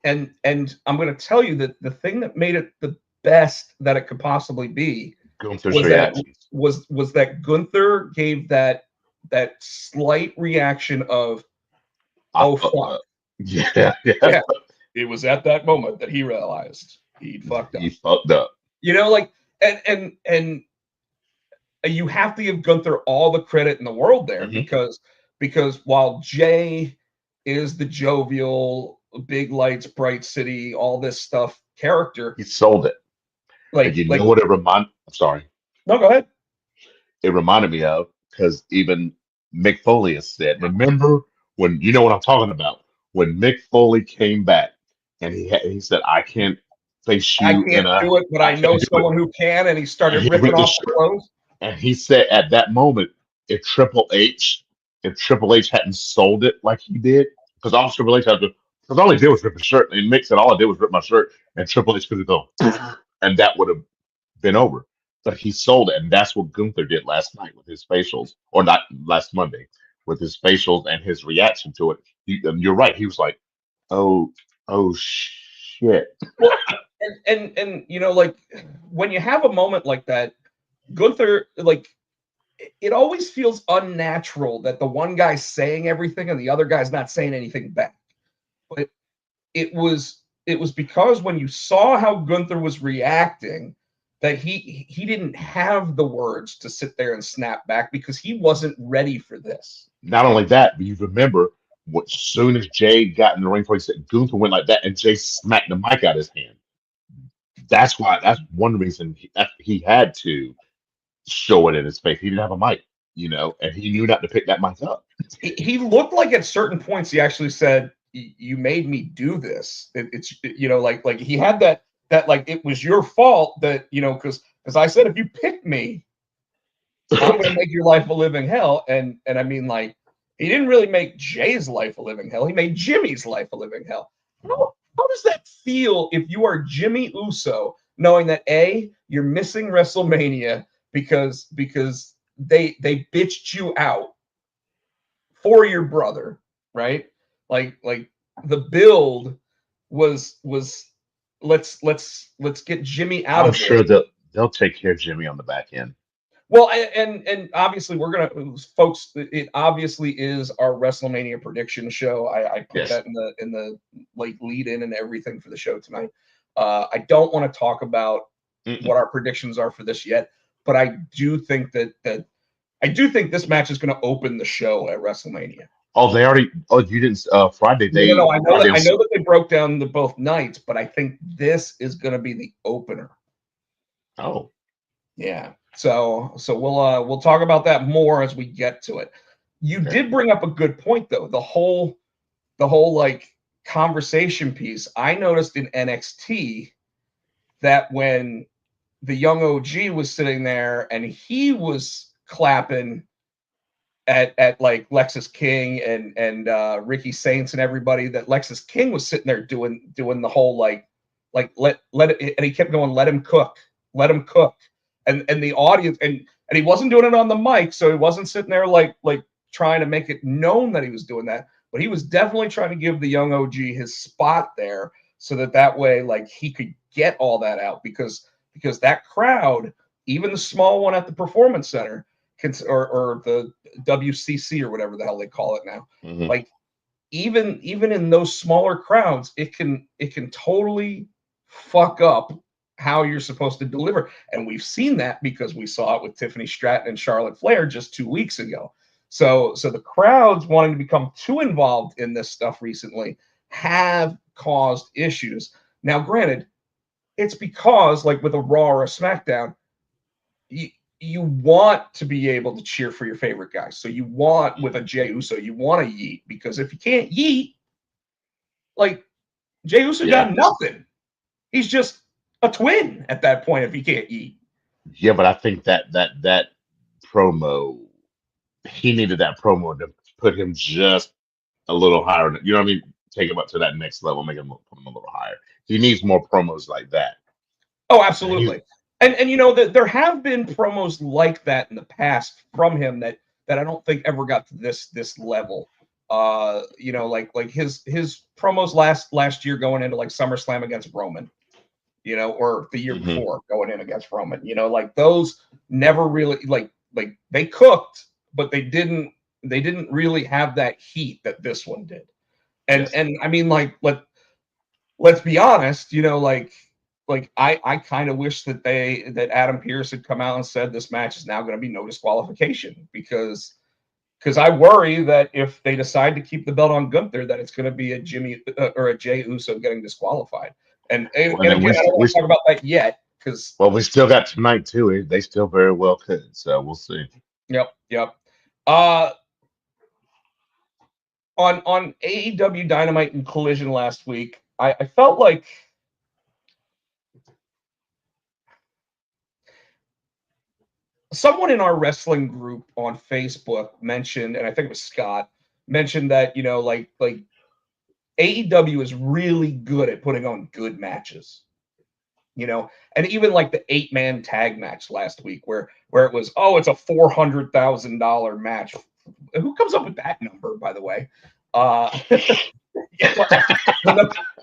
And I'm going to tell you that the thing that made it the best that it could possibly be Gunther's was reactions. that Gunther gave that slight reaction of, oh fuck. Yeah. Yeah. It was at that moment that he realized he'd fucked up. He fucked up. Like, and you have to give Gunther all the credit in the world there, because while Jay is the jovial, big lights, bright city, all this stuff character, he sold it. Like, know what it reminded? I'm sorry. No, go ahead. It reminded me of, because even Mick Foley has said, remember when, you know what I'm talking about, when Mick Foley came back and he said, I can't face you. I can't do it, but I know someone who can, and he started ripping off the clothes. And he said at that moment, if Triple H hadn't sold it like he did, because all Triple H had to, because all he did was rip his shirt, and Mick said all I did was rip my shirt, and Triple H could have gone, and that would have been over. But he sold it, and that's what Gunther did last night with his facials, or not last Monday, with his facials and his reaction to it. You're right. He was like, "Oh shit." Well, and like when you have a moment like that, Gunther, like, it always feels unnatural that the one guy's saying everything and the other guy's not saying anything back. But it was because when you saw how Gunther was reacting, that he didn't have the words to sit there and snap back, because he wasn't ready for this. Not only that, but you remember as soon as Jay got in the ring, he said Gunther went like that, and Jay smacked the mic out of his hand. That's one reason he had to show it in his face. He didn't have a mic, and he knew not to pick that mic up. He looked like at certain points he actually said, "You made me do this." It's like he had that like it was your fault that because I said, if you pick me, I'm going to make your life a living hell. And I mean, like, he didn't really make Jay's life a living hell. He made Jimmy's life a living hell. How does that feel if you are Jimmy Uso, knowing that you're missing WrestleMania because they bitched you out for your brother, right? Like the build was let's get Jimmy out of there. I'm sure they'll take care of Jimmy on the back end. Well, and obviously we're gonna, folks. It obviously is our WrestleMania prediction show. I put that in the like lead in and everything for the show tonight. I don't want to talk about what our predictions are for this yet, but I do think that this match is going to open the show at WrestleMania. Oh, they already. Oh, you didn't. Friday. No. I know that they broke down the both nights, but I think this is going to be the opener. Oh, yeah. So we'll talk about that more as we get to it. You did bring up a good point though. The whole like conversation piece. I noticed in NXT that when the young OG was sitting there and he was clapping at like Lexus King and Ricky Saints and everybody, that Lexus King was sitting there doing the whole like let it, and he kept going, let him cook. And the audience, and he wasn't doing it on the mic, so he wasn't sitting there like trying to make it known that he was doing that, but he was definitely trying to give the young OG his spot there, so that way like he could get all that out, because that crowd, even the small one at the Performance Center, or the WCC or whatever the hell they call it now, like even in those smaller crowds, it can totally fuck up how you're supposed to deliver. And we've seen that because we saw it with Tiffany Stratton and Charlotte Flair just 2 weeks ago. So the crowds wanting to become too involved in this stuff recently have caused issues. Now, granted, it's because like with a Raw or a SmackDown, you want to be able to cheer for your favorite guys. So you want, with a Jey Uso, you want to yeet, because if you can't yeet, like, Jey Uso Yeah. got nothing. He's just a twin at that point if he can't eat. Yeah, but I think that promo, he needed that promo to put him just a little higher. You know what I mean? Take him up to that next level, make him put him a little higher. He needs more promos like that. Oh, And he's absolutely. And you know that there have been promos like that in the past from him that I don't think ever got to this level. You know, like his promos last year going into like SummerSlam against Roman, you know, or the year Mhm. before going in against Roman, you know, like those never really like they cooked, but they didn't really have that heat that this one did. Yes. And I mean, like let's be honest, you know, like I kind of wish that Adam Pearce had come out and said this match is now going to be no disqualification because I worry that if they decide to keep the belt on Gunther, that it's going to be a Jimmy or a Jey Uso getting disqualified. And Well, again, then I don't want to talk about that yet because we still got tonight too. They still very well could. So we'll see. yep. Uh, on AEW Dynamite and Collision last week, I felt like someone in our wrestling group on Facebook mentioned, and I think it was Scott, mentioned that, you know, like AEW is really good at putting on good matches. You know, and even like the 8-man tag match last week where it was, oh, it's a $400,000 match. Who comes up with that number, by the way?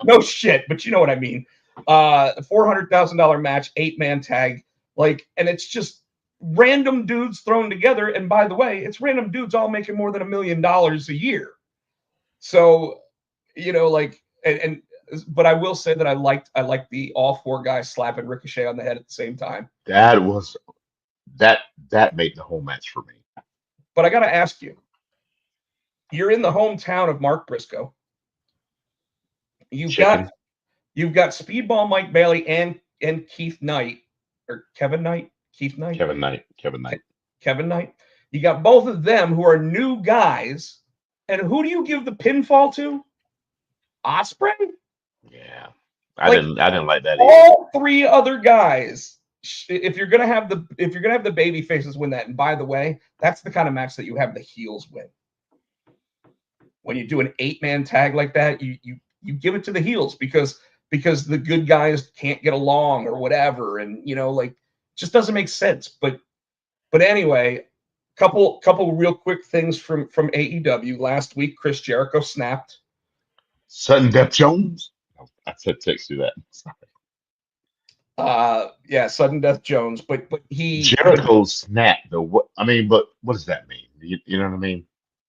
No shit, but you know what I mean. $400,000 match, 8-man tag, like, and it's just random dudes thrown together. And by the way, it's random dudes all making more than $1 million a year. So, you know, like, and but I will say that I liked the all 4 guys slapping Ricochet on the head at the same time. That was that made the whole match for me. But I got to ask you, you're in the hometown of Mark Briscoe. You've Chicken. got Speedball Mike Bailey and Keith Knight or Kevin Knight, Keith Knight, Kevin Knight. Kevin Knight. You got both of them who are new guys. And who do you give the pinfall to? Osprey? Yeah. I Like, didn't like that either. all 3 other guys, if you're gonna have the baby faces win that, and by the way, that's the kind of match that you have the heels win. When you do an 8-man tag like that, you give it to the heels because the good guys can't get along or whatever, and you know, like, just doesn't make sense. But anyway, couple real quick things from AEW last week. Chris Jericho snapped. Sudden Death Jones. I said text you that. Sorry. Yeah, Sudden Death Jones, but Jericho snapped though. What I mean, but what does that mean? You know what I mean?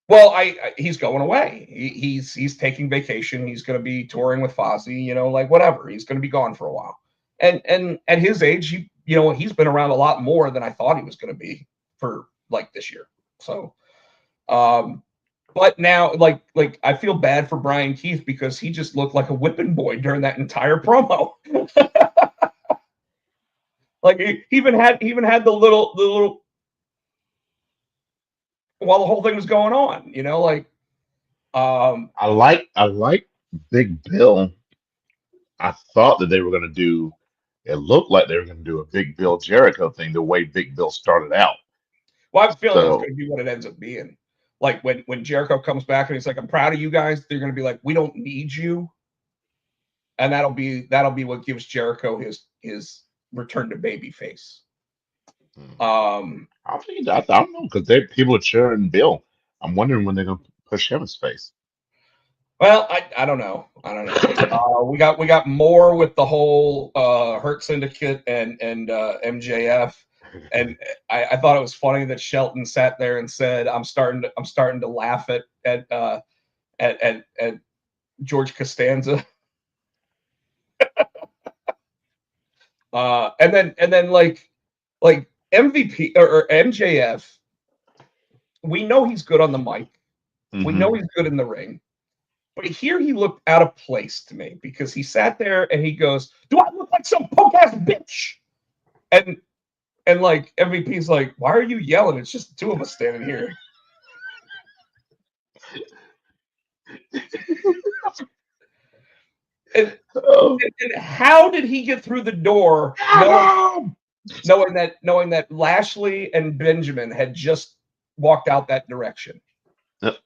Well, he's going away. He's taking vacation. He's going to be touring with Fozzy. You know, like whatever. He's going to be gone for a while. And at his age, he's been around a lot more than I thought he was going to be for like this year. So, but now like I feel bad for Brian Keith because he just looked like a whipping boy during that entire promo. Like he even had the little while the whole thing was going on, you know, like I like Big Bill. I thought that they were gonna do it looked like they were gonna do a Big Bill Jericho thing the way Big Bill started out. well, I have a feeling that's So going to be what it ends up being. Like when Jericho comes back and he's like, "I'm proud of you guys," they're going to be like, "We don't need you," and that'll be what gives Jericho his return to babyface. I don't know because people are cheering Bill. I'm wondering when they're gonna push him in space. Well, I don't know. We got more with the whole Hurt Syndicate and MJF, and I thought it was funny that Shelton sat there and said, "I'm starting to laugh at George Costanza." And then like MVP or MJF, we know he's good on the mic. We know he's good in the ring. But here he looked out of place to me because he sat there and he goes, "Do I look like some punk ass bitch?" And like MVP's like, "Why are you yelling? It's just the 2 of us standing here." How did he get through the door knowing that Lashley and Benjamin had just walked out that direction? Yep.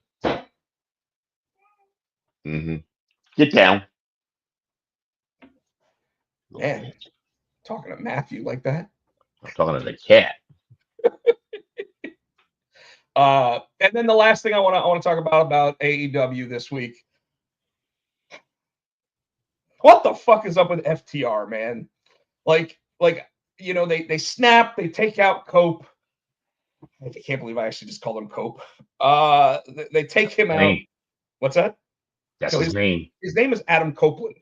Mm-hmm. Get down. Man, talking to Matthew like that. I'm talking to the cat. And then the last thing I want to talk about AEW this week. What the fuck is up with FTR, man? Like they snap, they take out Cope. I can't believe I actually just called him Cope. They take him out. What's that? That's his name. His name is Adam Copeland.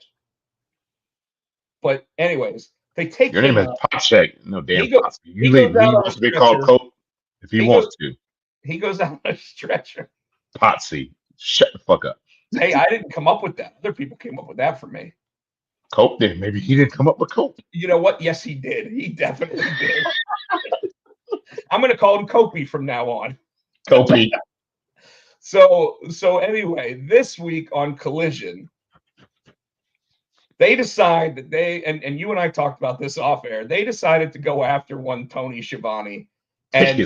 But anyways, they take Your him name is out. Potsy. No damn Potsy. He wants to be called Cope if he wants to. He goes out on a stretcher. Potsy. Shut the fuck up. Hey, I didn't come up with that. Other people came up with that for me. Cope did. Maybe he didn't come up with Cope. You know what? Yes, he did. He definitely did. I'm going to call him Copey from now on. Copey. So anyway, this week on Collision, they decide that and you and I talked about this off air. They decided to go after one Tony Schiavone, and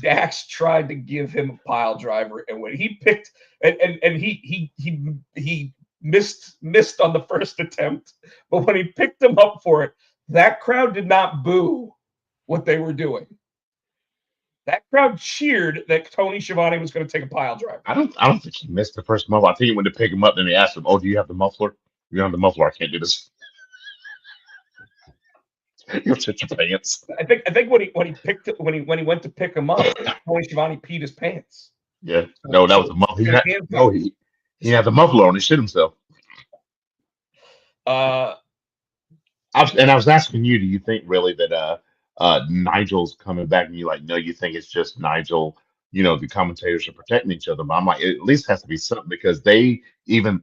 Dax tried to give him a pile driver, and when he picked and he missed on the first attempt, but when he picked him up for it, that crowd did not boo what they were doing. That crowd cheered that Tony Schiavone was going to take a pile driver. I don't think he missed the first muffler. I think he went to pick him up, and they asked him, "Oh, do you have the muffler? You don't have the muffler. I can't do this." You'll shit your pants. I think when he went to pick him up, Tony Schiavone peed his pants. Yeah, no, that was a muffler. He had the muffler on. He shit himself. I was asking you, do you think really that Nigel's coming back? And you're like, no, you think it's just Nigel? You know, the commentators are protecting each other. But I'm like, it at least has to be something, because they even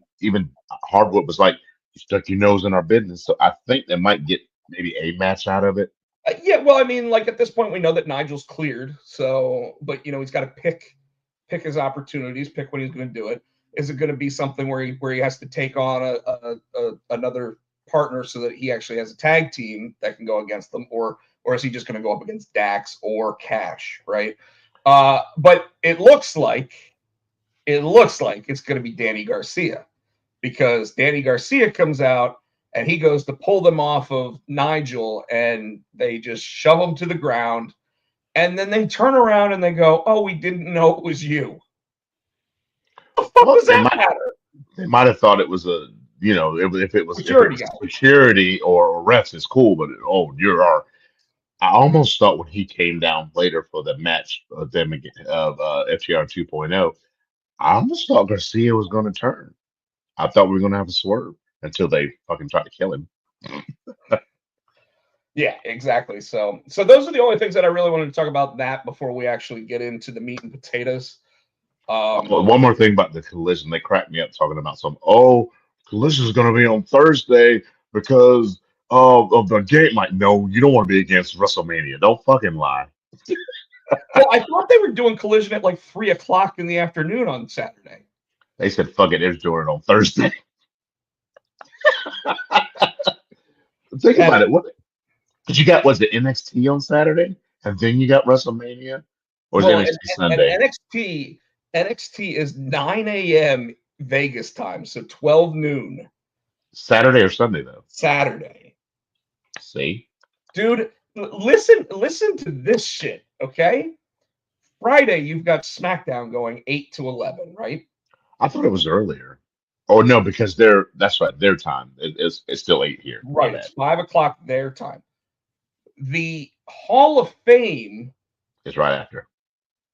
Hardwood was like, you stuck your nose in our business. So I think they might get maybe a match out of it. Yeah, well, I mean, like at this point, we know that Nigel's cleared. So, but he's got to pick his opportunities, pick when he's going to do it. Is it going to be something where he has to take on another partner so that he actually has a tag team that can go against them, or is he just going to go up against Dax or Cash, right? But it looks like it's going to be Danny Garcia, because Danny Garcia comes out and he goes to pull them off of Nigel, and they just shove him to the ground, and then they turn around and they go, "Oh, we didn't know it was you." What the fuck does that matter? They might have thought it was if it was security or refs, it's cool, but I almost thought when he came down later for the match of them of FTR 2.0, I almost thought Garcia was going to turn. I thought we were going to have a swerve until they fucking tried to kill him. Yeah, exactly. So those are the only things that I really wanted to talk about that before we actually get into the meat and potatoes. One more thing about the Collision. They cracked me up talking about Collision is going to be on Thursday because of the game. Like, no, you don't want to be against WrestleMania. Don't fucking lie. Well, I thought they were doing Collision at like 3:00 in the afternoon on Saturday. They said, fuck it, they're doing it on Thursday. Think about it. What did you got? Was it NXT on Saturday? And then you got WrestleMania? Or is NXT Sunday? And NXT is 9 a.m. Vegas time, so 12 noon. Saturday or Sunday, though? Saturday. See? Dude, listen to this shit, okay? Friday, you've got SmackDown going 8 to 11, right? I thought it was earlier. Oh, no, because that's right, their time. It's still 8 here. Right, it's 5:00 their time. The Hall of Fame is right after.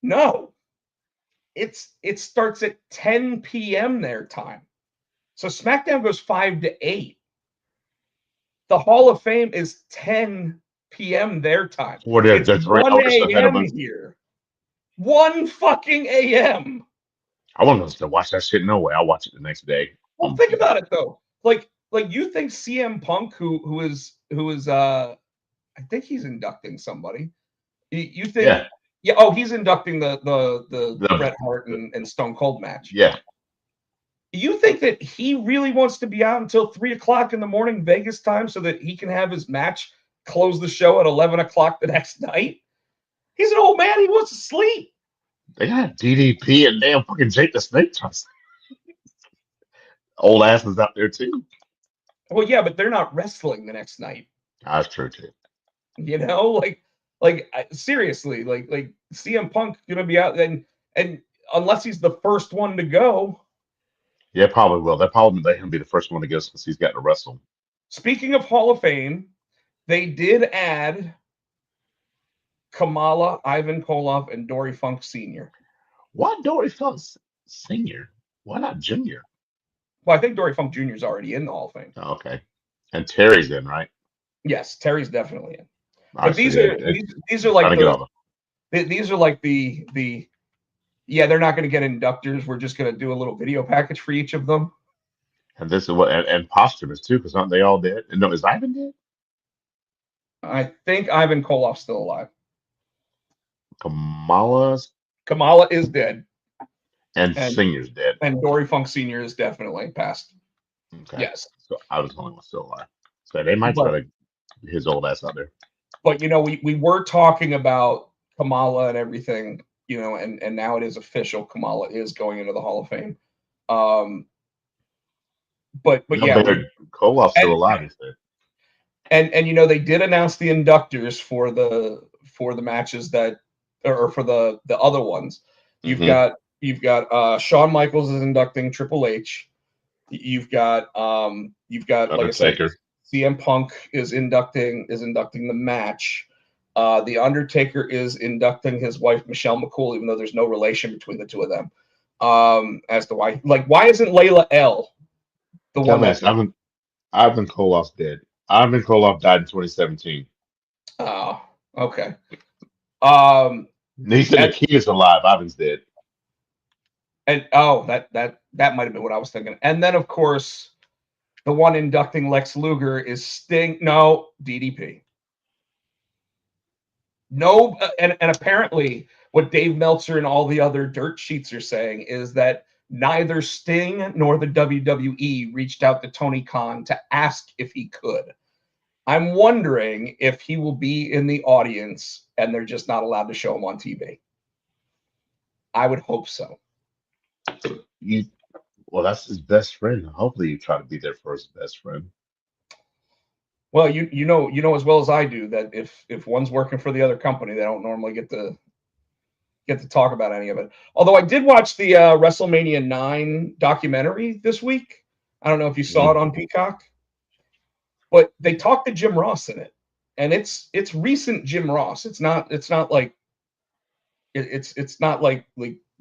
No. It starts at 10 p.m. their time. So SmackDown goes 5 to 8. The Hall of Fame is 10 p.m. their time. It's 1 a.m. here. 1 fucking a.m. I want to watch that shit. No way. I'll watch it the next day. Well, think about it though. Like you think CM Punk, who is I think he's inducting somebody. You think? Yeah. Yeah. Oh, he's inducting the Bret Hart and Stone Cold match. Yeah. You think that he really wants to be out until 3:00 in the morning Vegas time so that he can have his match close the show at 11:00 the next night? He's an old man. He wants to sleep. They got DDP and damn fucking Jake the Snake Johnson. Old asses out there too. Well, yeah, but they're not wrestling the next night. That's true too. You know, seriously, like CM Punk gonna be out, and unless he's the first one to go. Yeah, probably will. They'll probably let him be the first one to go since he's got to wrestle. Speaking of Hall of Fame, they did add Kamala, Ivan Koloff, and Dory Funk Sr. Why Dory Funk Senior? Why not Junior? Well, I think Dory Funk Jr. is already in the Hall of Fame. Oh, okay. And Terry's in, right? Yes, Terry's definitely in. I But see. these are like Trying to get all these are like the yeah, they're not going to get inductors. We're just going to do a little video package for each of them. and this is what and posthumous too, because aren't they all dead? No, is Ivan dead? I think Ivan Koloff's still alive. Kamala is dead. and And- Senior's dead. And Dory Funk Sr. is definitely passed. Okay. Yes. So I was the only one still alive. So they might try to his old ass out there. But, we were talking about Kamala and everything, and now it is official. Kamala is going into the Hall of Fame. But yeah. Koloff's still alive, he said. And they did announce the inductors for the matches that, or for the other ones. You've got Shawn Michaels is inducting Triple H. You've got like I said, CM Punk is inducting the match. The Undertaker is inducting his wife Michelle McCool, even though there's no relation between the two of them. As to why isn't Layla L the one that's Ivan Koloff's dead. Ivan Koloff died in 2017. Oh, okay. He said the key is alive. Ivan's dead. And that might have been what I was thinking. And then of course, the one inducting Lex Luger is Sting. No, DDP. No, and apparently what Dave Meltzer and all the other dirt sheets are saying is that neither Sting nor the WWE reached out to Tony Khan to ask if he could. I'm wondering if he will be in the audience and they're just not allowed to show him on TV. I would hope so. Well, that's his best friend. Hopefully you try to be there for his best friend. Well, you know as well as I do that if one's working for the other company, they don't normally get to talk about any of it. Although I did watch the WrestleMania 9 documentary this week. I don't know if you saw it on Peacock, but they talked to Jim Ross in it, and it's recent Jim Ross. It's not like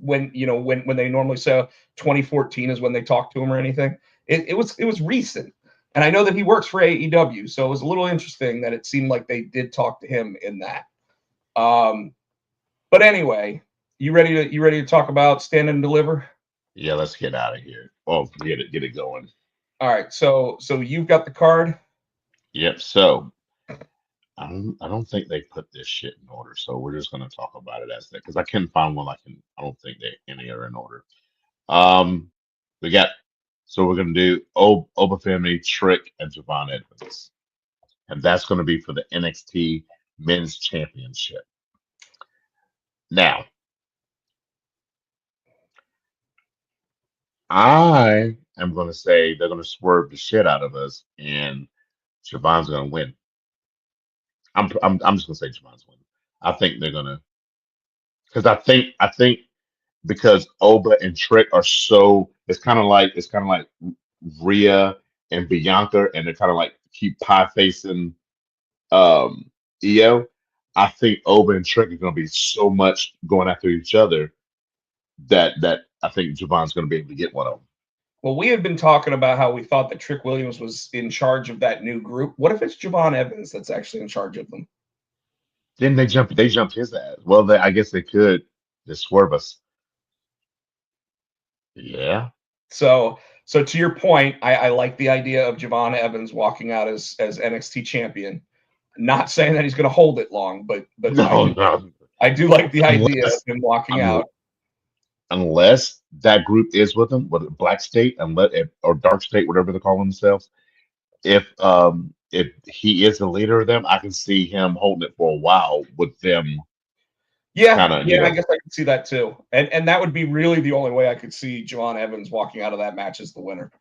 when they normally say 2014 is when they talk to him or anything. It was recent. And I know that he works for AEW, so it was a little interesting that it seemed like they did talk to him in that. But anyway, you ready to talk about Stand and Deliver? Yeah, let's get out of here. Oh, get it going. All right, so you've got the card. Yep. So I don't think they put this shit in order, so we're just gonna talk about it as that because I couldn't find one. I don't think any are in order. We're gonna do Oba Family, Trick, and Javon Edmonds, and that's gonna be for the NXT Men's Championship. Now, I am gonna say they're gonna swerve the shit out of us, and Javon's gonna win. I'm just gonna say Javon's winning. I think they're gonna because I think because Oba and Trick are so it's kind of like Rhea and Bianca, and they're kind of like keep pie facing Io. I think Oba and Trick are gonna be so much going after each other that I think Javon's gonna be able to get one of them. Well, we had been talking about how we thought that Trick Williams was in charge of that new group. What if it's Javon Evans that's actually in charge of them? Then they jumped his ass. Well, I guess they could just swerve us. Yeah. So to your point, I like the idea of Javon Evans walking out as NXT champion. Not saying that he's going to hold it long, but No. I do like the idea of him walking out. unless that group is with him, whether Black State, unless or Dark State, whatever they call themselves. If he is the leader of them, I can see him holding it for a while with them. Yeah, Kind of, I guess I could see that too. And that would be really the only way I could see Javon Evans walking out of that match as the winner.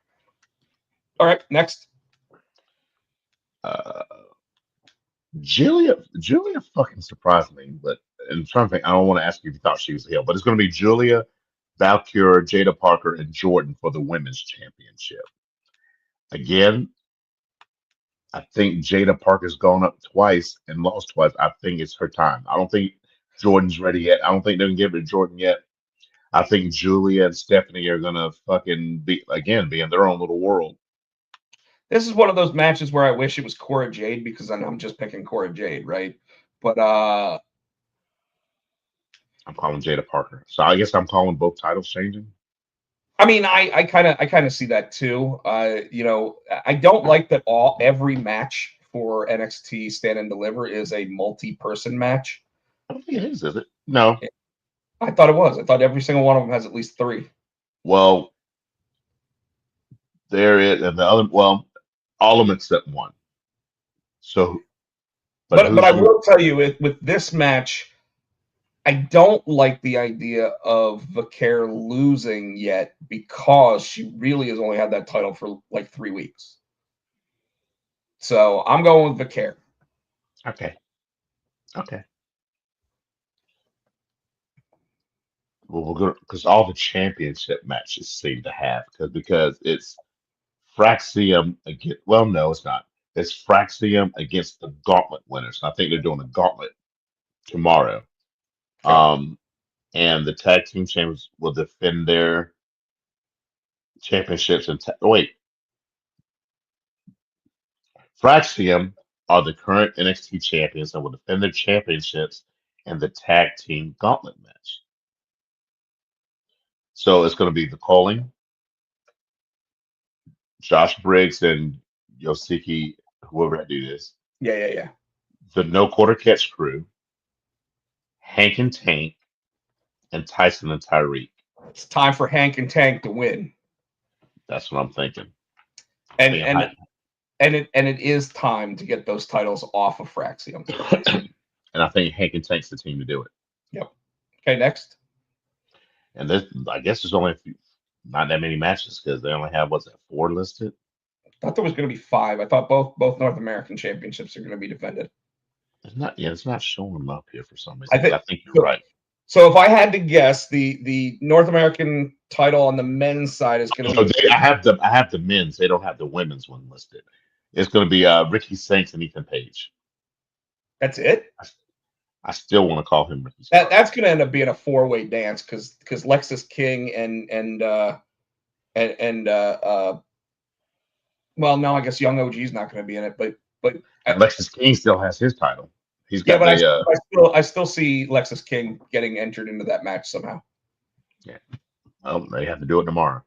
All right, next. Julia fucking surprised me, but I'm trying to think. I don't want to ask you if you thought she was a heel, but it's going to be Julia, Valkyrie, Jada Parker, and Jordan for the women's championship. Again, I think Jada Parker's gone up twice and lost twice. I think it's her time. I don't think Jordan's ready yet. I don't think they can give it to Jordan yet. I think Julia and Stephanie are gonna fucking be in their own little world. This is one of those matches where I wish it was Cora Jade because I'm just picking Cora Jade, right? But I'm calling Jada Parker. So I guess I'm calling both titles changing. I mean, I kind of see that too. I don't like that every match for NXT Stand and Deliver is a multi-person match. I don't think it is it? No. I thought it was. I thought every single one of them has at least 3. Well, there is, and the other, well, all of them except one. So, but I will tell you with this match, I don't like the idea of Vaquer losing yet because she really has only had that title for like 3 weeks. So I'm going with Vaquer. Okay. Well, we're gonna because all the championship matches seem to have because it's Fraxium against. Well, no, it's not. It's Fraxium against the Gauntlet winners. I think they're doing a Gauntlet tomorrow. Okay. And the tag team champions will defend their championships. And wait, Fraxium are the current NXT champions and will defend their championships in the tag team Gauntlet match. So it's going to be the Colling, Josh Briggs, and Yoshiki, whoever that dude is. Yeah. The No Quarter Catch crew, Hank and Tank, and Tyson and Tyreek. It's time for Hank and Tank to win. That's what I'm thinking. And it is time to get those titles off of Fraxium. And I think Hank and Tank's the team to do it. Yep. Okay, next. And this, I guess there's only not that many matches because they only have 4 listed. I thought there was going to be 5. I thought both North American championships are going to be defended. It's not showing them up here for some reason. I think you're right. So if I had to guess, the North American title on the men's side is going to be. I have the men's. They don't have the women's one listed. It's going to be Ricky Saints and Ethan Page. That's it. I still want to call him Ricky. That's going to end up being a 4-way dance because Lexus King and well, no, I guess Young OG is not going to be in it, but Lexus King still has his title. He's got I still see Lexus King getting entered into that match somehow. Yeah. Well, they have to do it tomorrow.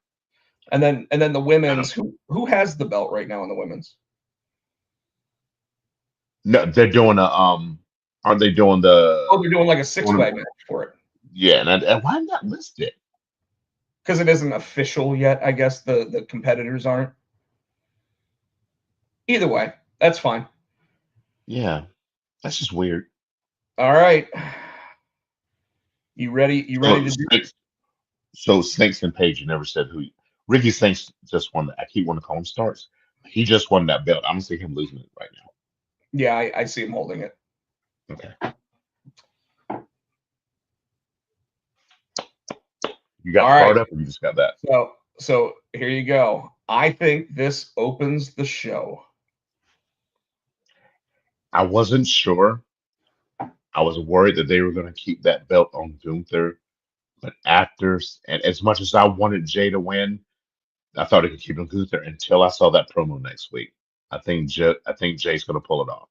And then the women's, who has the belt right now in the women's? No, they're doing aren't they doing the? Oh, they're doing like a 6-way match for it. Yeah, and why not list it? Because it isn't official yet. I guess the competitors aren't. Either way, that's fine. Yeah, that's just weird. All right, you ready? You ready to do? So Saints and Page, you never said who. Ricky Saints just won. I keep wanting to call him Starks. He just won that belt. I'm gonna see him losing it right now. Yeah, I see him holding it. Okay. You got fired up, or you just got that? So here you go. I think this opens the show. I wasn't sure. I was worried that they were going to keep that belt on Gunther, but and as much as I wanted Jay to win, I thought he could keep him Gunther until I saw that promo next week. I think Jay's going to pull it off.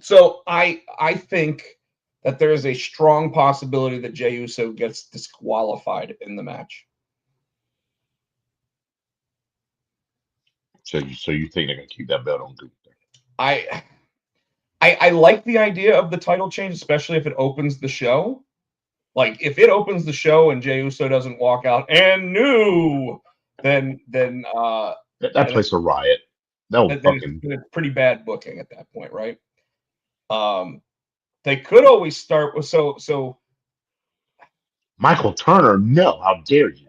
So I think that there is a strong possibility that Jey Uso gets disqualified in the match. So you think they're going to keep that belt on Gunther? I like the idea of the title change, especially if it opens the show. Like if it opens the show and Jey Uso doesn't walk out and new, then that place a riot. No fucking. it's pretty bad booking at that point, right? They could always start with so Michael Turner, no, how dare you?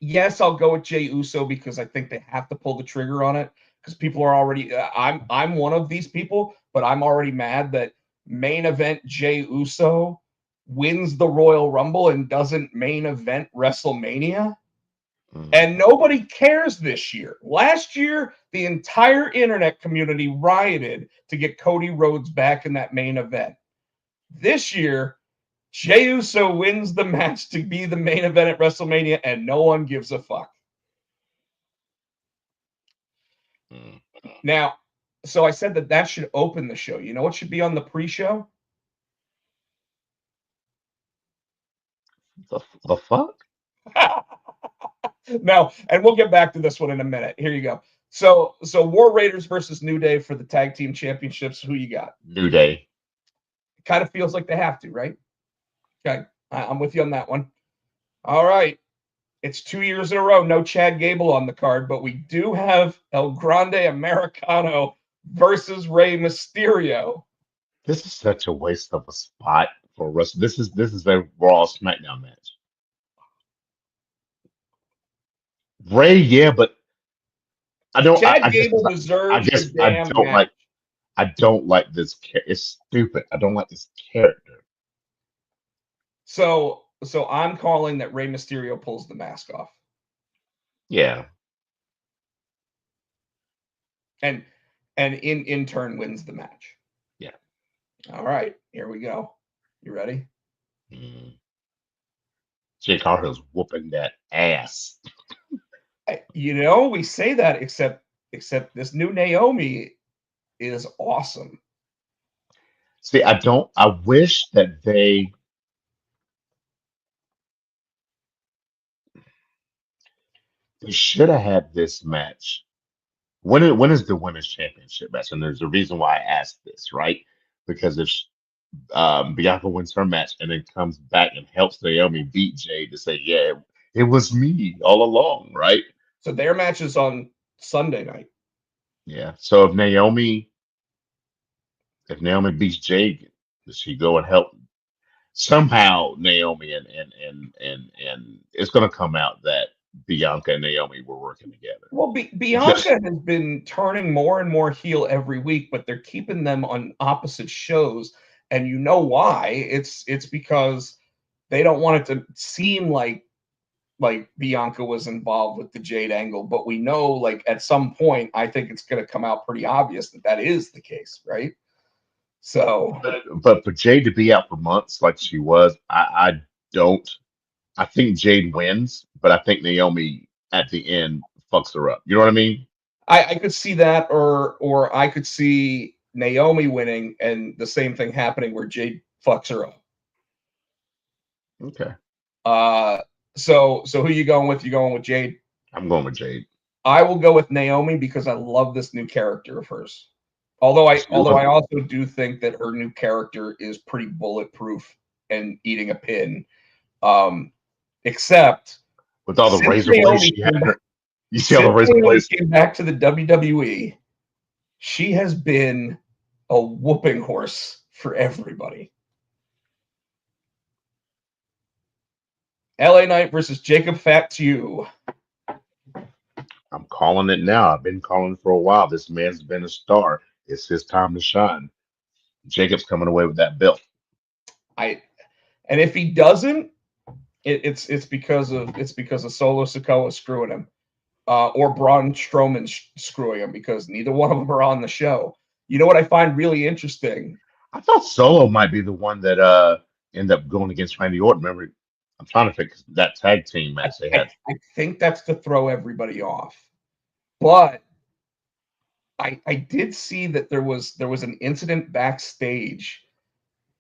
Yes, I'll go with Jey Uso because I think they have to pull the trigger on it because people are already. I'm one of these people, but I'm already mad that main event Jey Uso wins the Royal Rumble and doesn't main event WrestleMania. And nobody cares this year. Last year, the entire internet community rioted to get Cody Rhodes back in that main event. This year, Jey Uso wins the match to be the main event at WrestleMania, and no one gives a fuck. Now, so I said that should open the show. You know what should be on the pre-show? The fuck? Now, and we'll get back to this one in a minute. Here you go. So War Raiders versus New Day for the tag team championships. Who you got? New Day. It kind of feels like they have to, right? Okay, I'm with you on that one. All right. It's 2 years in a row, no Chad Gable on the card, but we do have El Grande Americano versus Rey Mysterio. This is such a waste of a spot for us. This is a Raw SmackDown match. Ray, yeah, but I don't. Chad I Gable deserves the damn match. I don't like this. It's stupid. I don't like this character. So I'm calling that Rey Mysterio pulls the mask off. Yeah. And in turn wins the match. Yeah. All right, here we go. You ready? Jake Cargill's whooping that ass. We say that except this new Naomi is awesome. See, I wish that they should have had this match. When is the women's championship match? And there's a reason why I asked this, right? Because if Bianca wins her match and then comes back and helps Naomi beat Jade to say, yeah, it was me all along, right? So their match is on Sunday night. Yeah. So if Naomi beats Jade, does she go and help somehow Naomi and it's going to come out that Bianca and Naomi were working together. Well, Bianca has been turning more and more heel every week, but they're keeping them on opposite shows, and you know why? It's because they don't want it to seem like Bianca was involved with the Jade angle, but we know, like, at some point, I think it's going to come out pretty obvious that is the case, right? So, but for Jade to be out for months like she was, I think Jade wins, but I think Naomi at the end fucks her up. You know what I mean? I could see that, or I could see Naomi winning and the same thing happening where Jade fucks her up. Okay. So who you going with? You going with Jade? I'm going with Jade. I will go with Naomi because I love this new character of hers. Although I also do think that her new character is pretty bulletproof and eating a pin. Except with all the razor blades she had. You see all the razor blades. Came back to the WWE. She has been a whooping horse for everybody. LA Knight versus Jacob Fatu. I'm calling it now. I've been calling for a while. This man's been a star. It's his time to shine. Jacob's coming away with that belt. And if he doesn't, it's because of Solo Sikoa screwing him, or Braun Strowman screwing him, because neither one of them are on the show. You know what I find really interesting? I thought Solo might be the one that ended up going against Randy Orton. Remember, I'm trying to fix that tag team match they had. I think that's to throw everybody off, but I did see that there was an incident backstage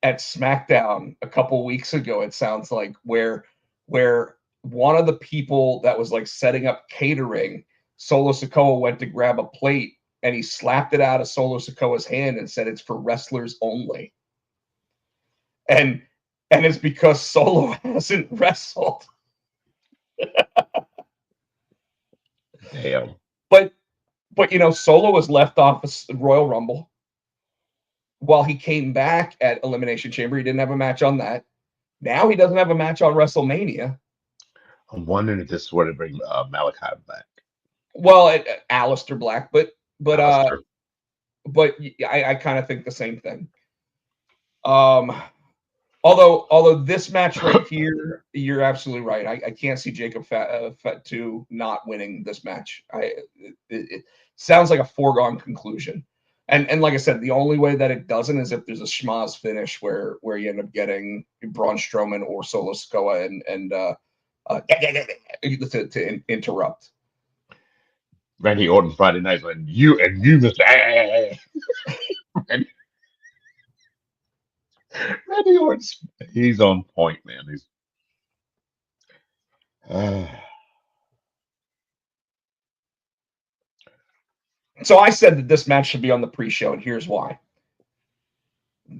at SmackDown a couple weeks ago. It sounds like where one of the people that was like setting up catering, Solo Sikoa, went to grab a plate and he slapped it out of Solo Sikoa's hand and said it's for wrestlers only. And it's because Solo hasn't wrestled. Damn. But Solo was left off a Royal Rumble. While he came back at Elimination Chamber, he didn't have a match on that. Now he doesn't have a match on WrestleMania. I'm wondering if this would bring Malachi back. Well, Aleister Black, but Alistair. I kind of think the same thing. Although this match right here, you're absolutely right. I can't see Jacob Fatu not winning this match. It sounds like a foregone conclusion. And like I said, the only way that it doesn't is if there's a schmozz finish where you end up getting Braun Strowman or Solo Sikoa to interrupt. Randy Orton Friday night, and you, Mr. Randy Orton, he's on point, man. He's So I said that this match should be on the pre-show, and here's why.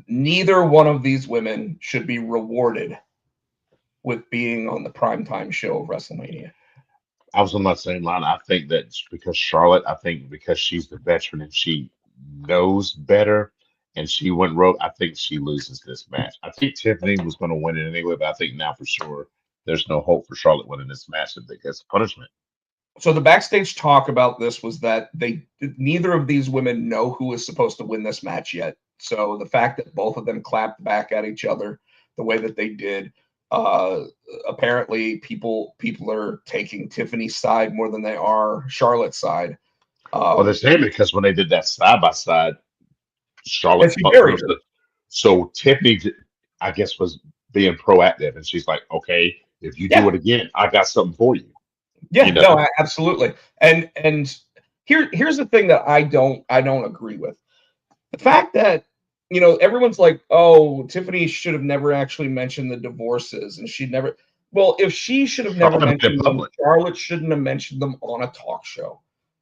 Neither one of these women should be rewarded with being on the primetime show of WrestleMania. I was on that same line. I think that because Charlotte, I think because she's the veteran and she knows better and she went rogue, I think she loses this match. I think Tiffany was going to win it anyway, but I think now for sure there's no hope for Charlotte winning this match if it gets punishment. So the backstage talk about this was that neither of these women know who is supposed to win this match yet. So the fact that both of them clapped back at each other the way that they did, apparently people are taking Tiffany's side more than they are Charlotte's side. Well, they're saying because when they did that side by side, Charlotte. So Tiffany, I guess, was being proactive, and she's like, "Okay, if you do it again, I got something for you." Yeah, no, absolutely. And here's the thing that I don't agree with. The fact that everyone's like, oh, Tiffany should have never actually mentioned the divorces, and she'd never. Well, if she should have never mentioned them, Charlotte shouldn't have mentioned them on a talk show.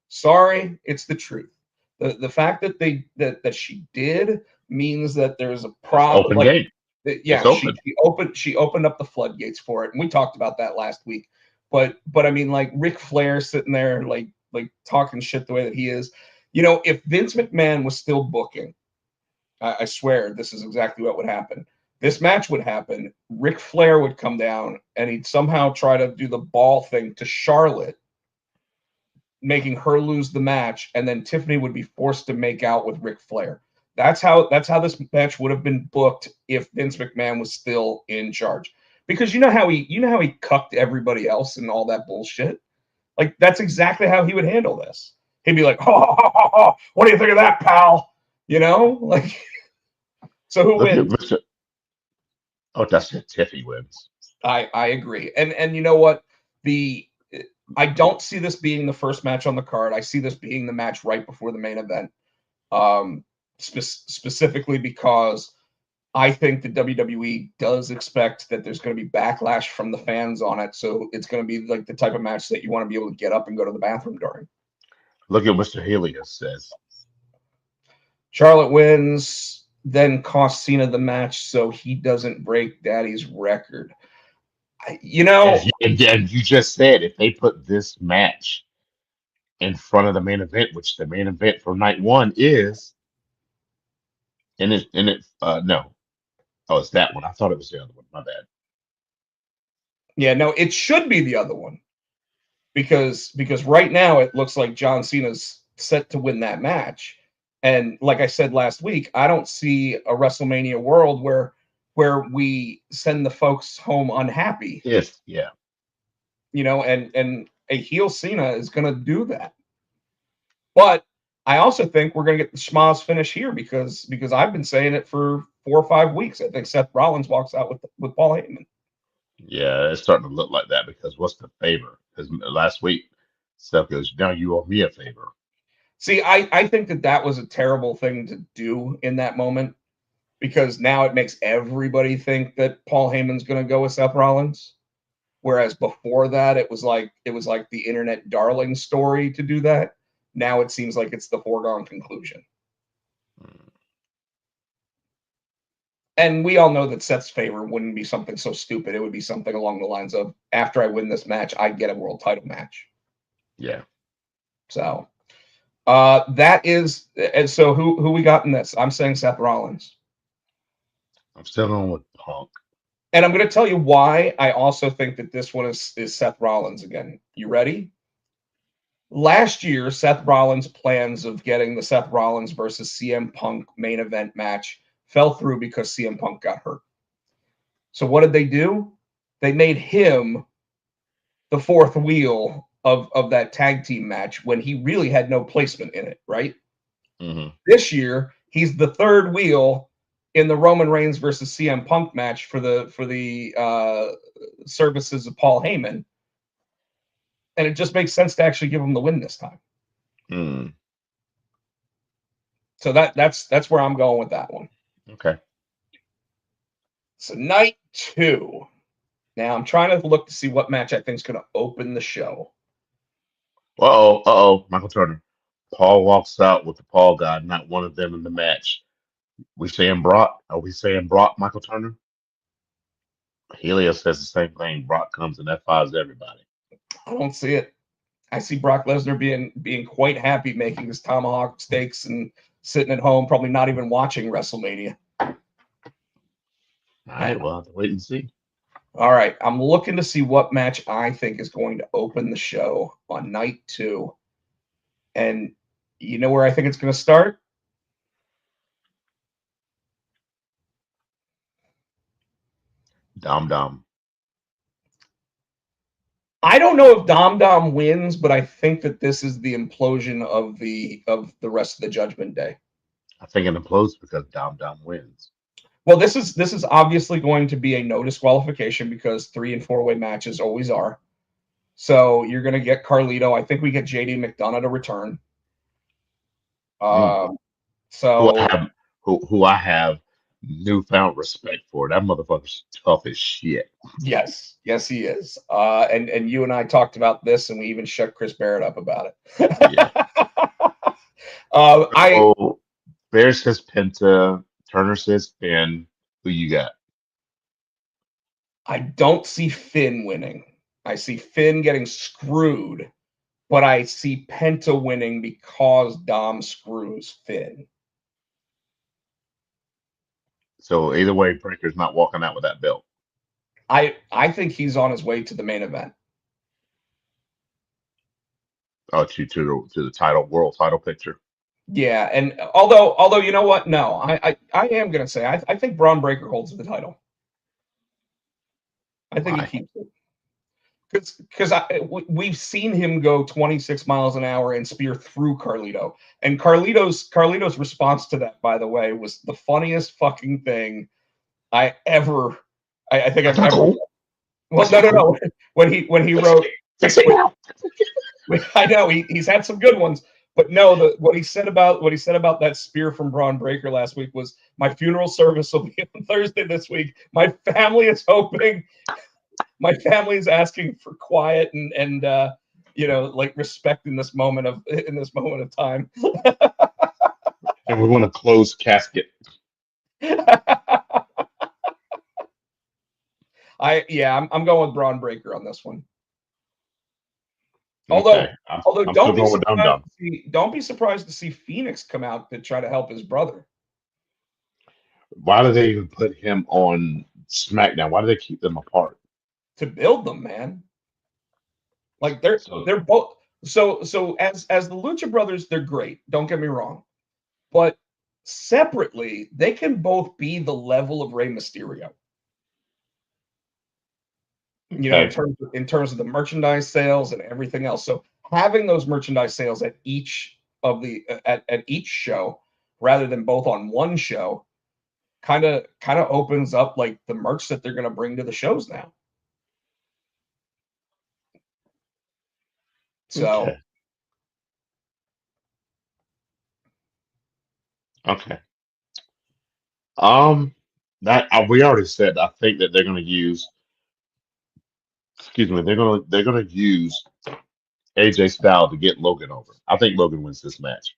Sorry, it's the truth. The fact that she did means that there's a problem. Yeah, she opened up the floodgates for it, and we talked about that last week. But I mean, like Ric Flair sitting there, like talking shit the way that he is. If Vince McMahon was still booking, I swear this is exactly what would happen. This match would happen. Ric Flair would come down, and he'd somehow try to do the ball thing to Charlotte, making her lose the match, and then Tiffany would be forced to make out with Ric Flair. That's how this match would have been booked if Vince McMahon was still in charge. Because you know how he cucked everybody else and all that bullshit? Like, that's exactly how he would handle this. He'd be like, oh, what do you think of that, pal? Like, so who wins? Oh, that's it. Tiffany wins. I agree. And you know what? I don't see this being the first match on the card. I see this being the match right before the main event. Specifically because I think the WWE does expect that there's going to be backlash from the fans on it. So it's going to be like the type of match that you want to be able to get up and go to the bathroom during. Look at Mr. Helios says. Charlotte wins, then costs Cena the match so he doesn't break Daddy's record. And you just said if they put this match in front of the main event, which the main event for night one is, no. Oh, it's that one. I thought it was the other one. My bad. Yeah, no, it should be the other one. Because right now it looks like John Cena's set to win that match. And like I said last week, I don't see a WrestleMania world where we send the folks home unhappy. Yes, yeah. And a heel Cena is going to do that. But I also think we're going to get the schmozz finish here because I've been saying it for 4 or 5 weeks. I think Seth Rollins walks out with Paul Heyman. Yeah, it's starting to look like that because what's the favor? Because last week, Seth goes, now you owe me a favor. See, I think that was a terrible thing to do in that moment because now it makes everybody think that Paul Heyman's going to go with Seth Rollins. Whereas before that, it was like the internet darling story to do that. Now it seems like it's the foregone conclusion. And we all know that Seth's favor wouldn't be something so stupid. It would be something along the lines of, after I win this match, I get a world title match. Yeah. So that is, and so who we got in this? I'm saying Seth Rollins. I'm still going with Punk. And I'm going to tell you why I also think that this one is Seth Rollins again. You ready? Last year, Seth Rollins' plans of getting the Seth Rollins versus CM Punk main event match fell through because CM Punk got hurt. So what did they do? They made him the fourth wheel of that tag team match when he really had no placement in it, right? Mm-hmm. This year, he's the third wheel in the Roman Reigns versus CM Punk match for the services of Paul Heyman. And it just makes sense to actually give him the win this time. Mm. So that's where I'm going with that one. Okay. So night 2. Now I'm trying to look to see what match I think is going to open the show. Michael Turner. Paul walks out with the Paul guy, not one of them in the match. We saying Brock? Are we saying Brock, Michael Turner? Helios says the same thing. Brock comes and F5s everybody. I don't see it. I see Brock Lesnar being quite happy making his tomahawk steaks and sitting at home, probably not even watching WrestleMania. All right, we'll have to wait and see. All right, I'm looking to see what match I think is going to open the show on night 2. And you know where I think it's going to start? Dom. I don't know if Dom wins, but I think that this is the implosion of the rest of the Judgment Day. I think it implodes because Dom wins. Well, this is obviously going to be a no disqualification because 3 and 4-way matches always are. So you're going to get Carlito. I think we get JD McDonough to return. So who I have newfound respect for. That motherfucker's tough as shit. yes, he is. And you and I talked about this, and we even shut Chris Barrett up about it. Yeah. Bear says Penta. Turner says Finn. Who you got? I don't see Finn winning. I see Finn getting screwed, but I see Penta winning because Dom screws Finn. So either way, Breaker's not walking out with that belt. I think he's on his way to the main event. Oh, to the world title picture. Yeah, and although you know what? No, I am gonna say I think Braun Breaker holds the title. I think he keeps it because we've seen him go 26 miles an hour and spear through Carlito, and Carlito's response to that, by the way, was the funniest fucking thing I ever. I think I've ever. Cool. Well, no. When he wrote, I know he's had some good ones. But no, what he said about that spear from Braun Breaker last week was, my funeral service will be on Thursday this week. My family is asking for quiet and like respect in this moment of time. And we want a closed casket. I'm going with Braun Breaker on this one. Okay. Although don't be surprised to see Phoenix come out to try to help his brother. Why do they even put him on SmackDown? Why do they keep them apart? To build them, man. Like they're both so as the Lucha Brothers, they're great. Don't get me wrong, but separately, they can both be the level of Rey Mysterio. You know, in terms of the merchandise sales and everything else. So having those merchandise sales at each of the at each show rather than both on one show kind of opens up like the merch that they're going to bring to the shows now. So okay. That we already said. I think that they're going to use. Excuse me. They're going to use AJ Styles to get Logan over. I think Logan wins this match.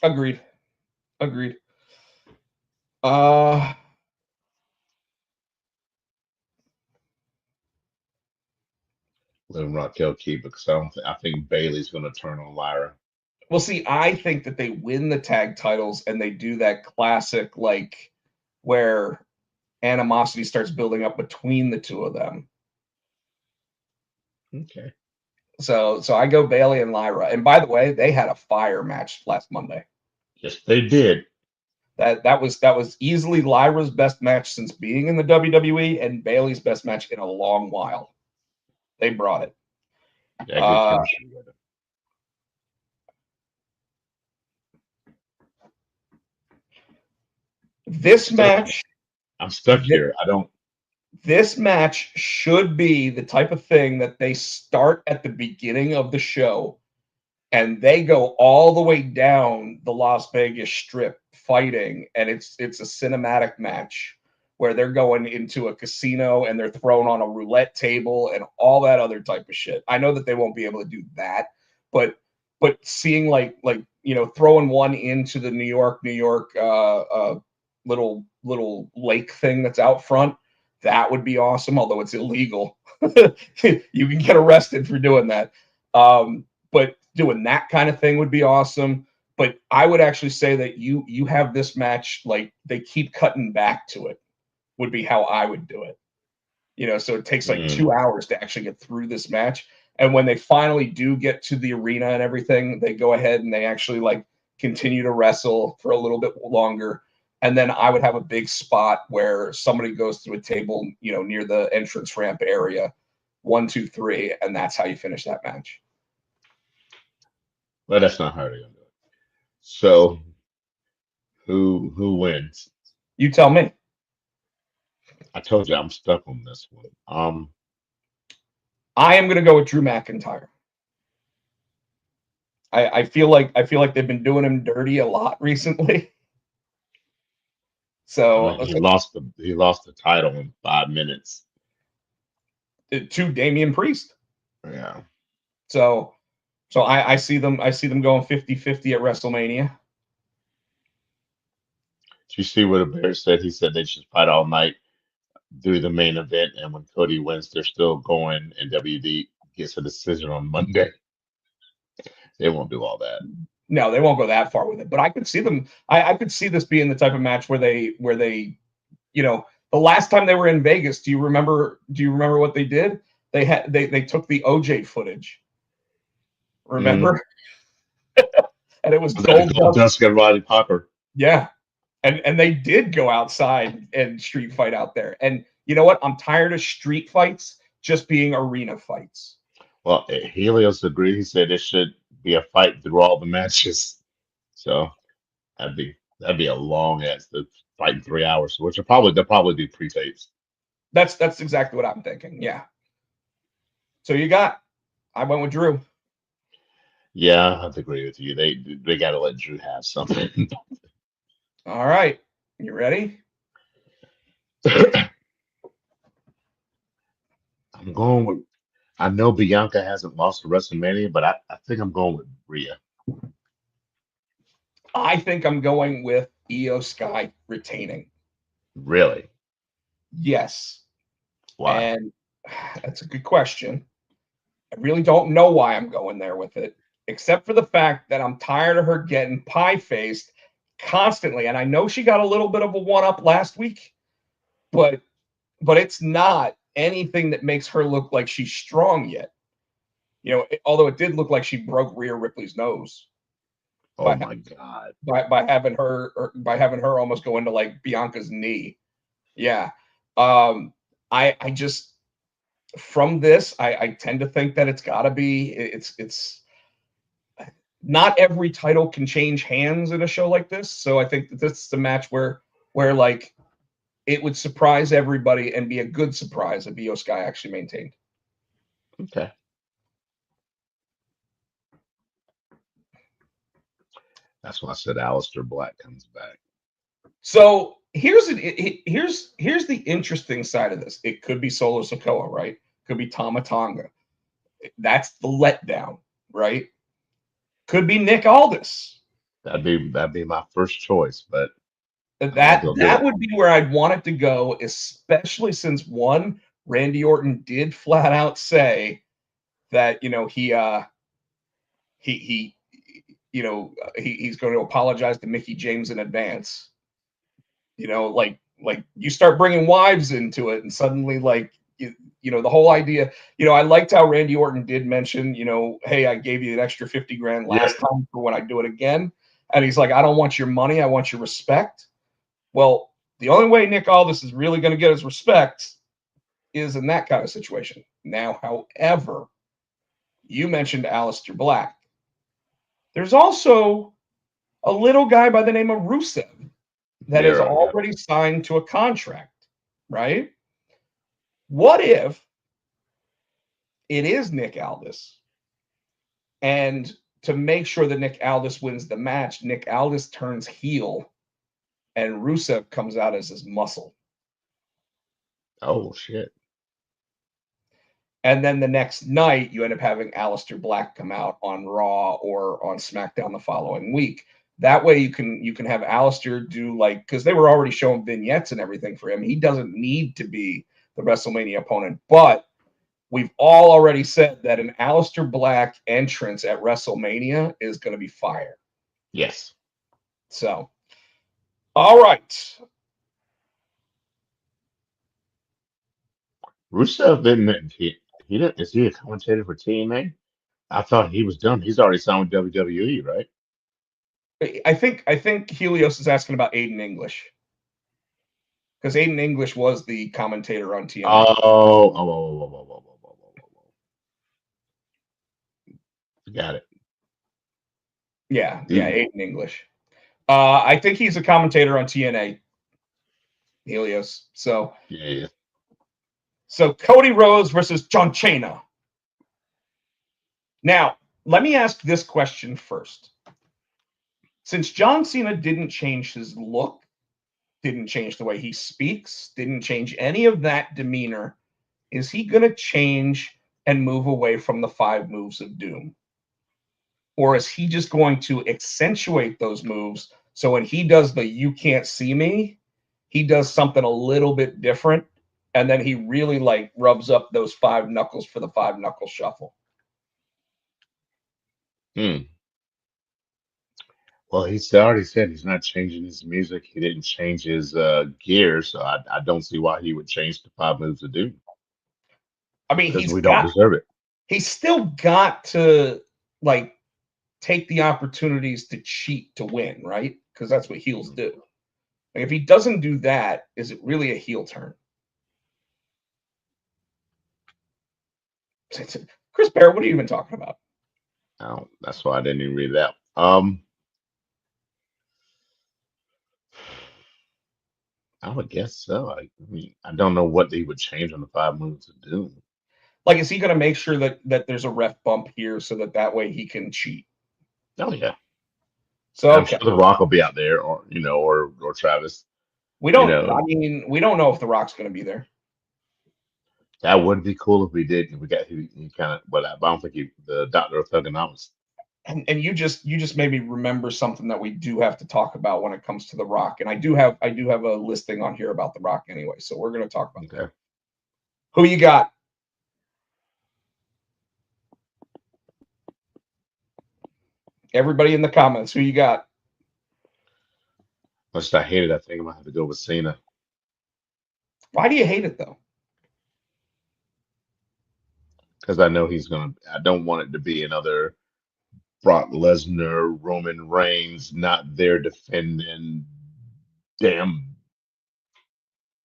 Agreed. Agreed. Uh, Let Raquel keep it because I think Bailey's going to turn on Lyra. well, see, I think that they win the tag titles and they do that classic, like, where animosity starts building up between the two of them. Okay. So I go Bailey and Lyra. And by the way, they had a fire match last Monday. Yes, they did. That was easily Lyra's best match since being in the WWE and Bailey's best match in a long while. They brought it. Yeah, good chemistry with it. This match, I'm stuck here. I don't. this match should be the type of thing that they start at the beginning of the show and they go all the way down the Las Vegas Strip fighting, and it's a cinematic match where they're going into a casino and they're thrown on a roulette table and all that other type of shit. I know that they won't be able to do that, but seeing like throwing one into the New York little lake thing that's out front, that would be awesome. Although it's illegal, you can get arrested for doing that. But doing that kind of thing would be awesome. But I would actually say that you have this match, like they keep cutting back to it, would be how I would do it. So it takes like 2 hours to actually get through this match. And when they finally do get to the arena and everything, they go ahead and they actually like continue to wrestle for a little bit longer. And then I would have a big spot where somebody goes through a table, near the entrance ramp area, 1, 2, 3, and that's how you finish that match. Well, that's not how they're gonna do it. So, who wins? You tell me. I told you I'm stuck on this one. I am going to go with Drew McIntyre. I feel like they've been doing him dirty a lot recently. So I mean, he lost the title in 5 minutes. To Damian Priest. Yeah. So I see them going 50-50 at WrestleMania. Did you see what a bear said? He said they should fight all night, do the main event, and when Cody wins, they're still going, and WD gets a decision on Monday. They won't do all that. No, they won't go that far with it. But I could see them. I could see this being the type of match where they, the last time they were in Vegas, do you remember what they did? They took the OJ footage. Remember? And it was Gold Dust and Roddy Piper. Yeah. And they did go outside and street fight out there. And you know what? I'm tired of street fights just being arena fights. Well, Helios agreed. He said it should be a fight through all the matches. So that'd be a long ass fight in 3 hours, which they'll probably do pre-tapes. That's exactly what I'm thinking. Yeah. So I went with Drew. Yeah, I have to agree with you. They got to let Drew have something. All right. You ready? I'm going with. I know Bianca hasn't lost to WrestleMania, but I think I'm going with Rhea. I think I'm going with Io Sky retaining. Really? Yes. Why? And that's a good question. I really don't know why I'm going there with it, except for the fact that I'm tired of her getting pie-faced constantly. And I know she got a little bit of a one-up last week, but it's not anything that makes her look like she's strong yet. Although it did look like she broke Rhea Ripley's nose. Oh my God! By having her almost go into like Bianca's knee. Yeah. I just from this I tend to think that it's got to be it's not every title can change hands in a show like this. So I think that this is the match where like it would surprise everybody and be a good surprise if Io Sky actually maintained. Okay. That's why I said Aleister Black comes back. So here's the interesting side of this. It could be Solo Sikoa, right? Could be Tama Tonga. That's the letdown, right? Could be Nick Aldis. That'd be my first choice, but I don't think That they'll do that it. would be where I'd want it to go, especially since one, Randy Orton did flat out say that he he's going to apologize to Mickey James in advance. Like you start bringing wives into it, and suddenly the whole idea. I liked how Randy Orton did mention, hey, I gave you an extra 50 grand Yeah. last time for when I do it again, and he's like, I don't want your money, I want your respect. Well, the only way Nick Aldis is really going to get his respect is in that kind of situation. Now, however, you mentioned Aleister Black. There's also a little guy by the name of Rusev that is Yeah. already signed to a contract, right? What if it is Nick Aldis, and to make sure that Nick Aldis wins the match, Nick Aldis turns heel and Rusev comes out as his muscle? Oh shit. And then the next night, you end up having Aleister Black come out on Raw or on SmackDown the following week. That way, you can have Aleister do because they were already showing vignettes and everything for him. He doesn't need to be the WrestleMania opponent, but we've all already said that an Aleister Black entrance at WrestleMania is going to be fire. Yes. So, all right. Rusev didn't he didn't is he a commentator for TNA? I thought he was done. He's already signed with WWE, right? I think Helios is asking about Aiden English, because Aiden English was the commentator on TNA. Got it. Yeah, He- Aiden English. I think he's a commentator on TNA, Helios. yeah. So Cody Rhodes versus John Cena. Now, let me ask this question first. Since John Cena didn't change his look, didn't change the way he speaks, didn't change any of that demeanor, is he going to change and move away from the 5 moves of doom? Or is he just going to accentuate those moves so when he does the you can't see me, he does something a little bit different, and then he really rubs up those 5 knuckles for the 5 knuckle shuffle? Hmm. Well, he's already said he's not changing his music. He didn't change his gear, so I don't see why he would change the 5 moves to do I mean, because we don't deserve it. he's still got to take the opportunities to cheat to win, right? Because that's what heels do. If he doesn't do that, is it really a heel turn? Chris Bear, what are you even talking about? No, that's why I didn't even read it out. I would guess so. I mean, I don't know what they would change on the 5 moves to do. Is he going to make sure that there's a ref bump here so that way he can cheat? Oh yeah, So and I'm okay, sure The Rock will be out there, or or Travis. we You don't. know, I mean, we don't know if The Rock's going to be there. that would be cool if we did. If we got he kind of, but I don't think the Doctor of Thugonomics. And you just made me remember something that we do have to talk about when it comes to The Rock. And I do have a listing on here about The Rock anyway, so we're going to talk about that. Okay. Who you got? Everybody in the comments, who you got? Much as I hate it, I think I'm gonna have to go with Cena. Why do you hate it though? Because I know he's gonna. I don't want it to be another Brock Lesnar, Roman Reigns, not there defending damn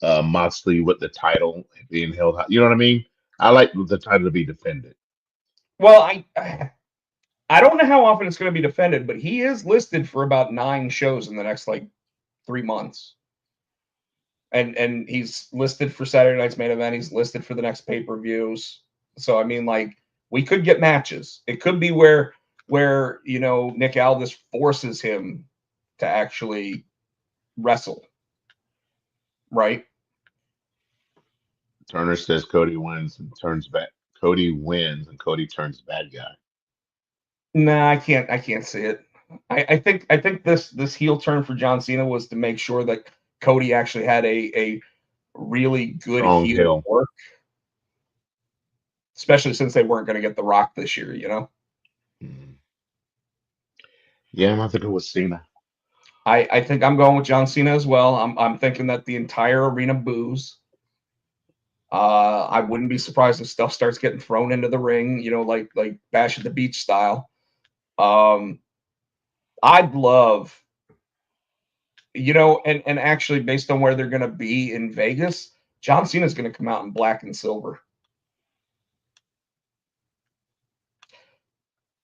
Moxley with the title being held high. You know what I mean? I like the title to be defended. Well, I don't know how often it's going to be defended, but he is listed for about 9 shows in the next 3 months. And he's listed for Saturday night's main event. He's listed for the next pay-per-views. So I mean, we could get matches. It could be where Nick Aldis forces him to actually wrestle, right? Turner says Cody wins and turns back. Cody wins and Cody turns bad guy. Nah, I can't see it. I think this heel turn for John Cena was to make sure that Cody actually had a really good Strong heel hill. work, especially since they weren't going to get The Rock this year. You know, Mhm. Yeah, I'm gonna have to go with Cena. I think I'm going with John Cena as well. I'm thinking that the entire arena boos. I wouldn't be surprised if stuff starts getting thrown into the ring. You know, like Bash at the Beach style. Um, I'd love, and actually based on where they're going to be in Vegas, John Cena's going to come out in black and silver.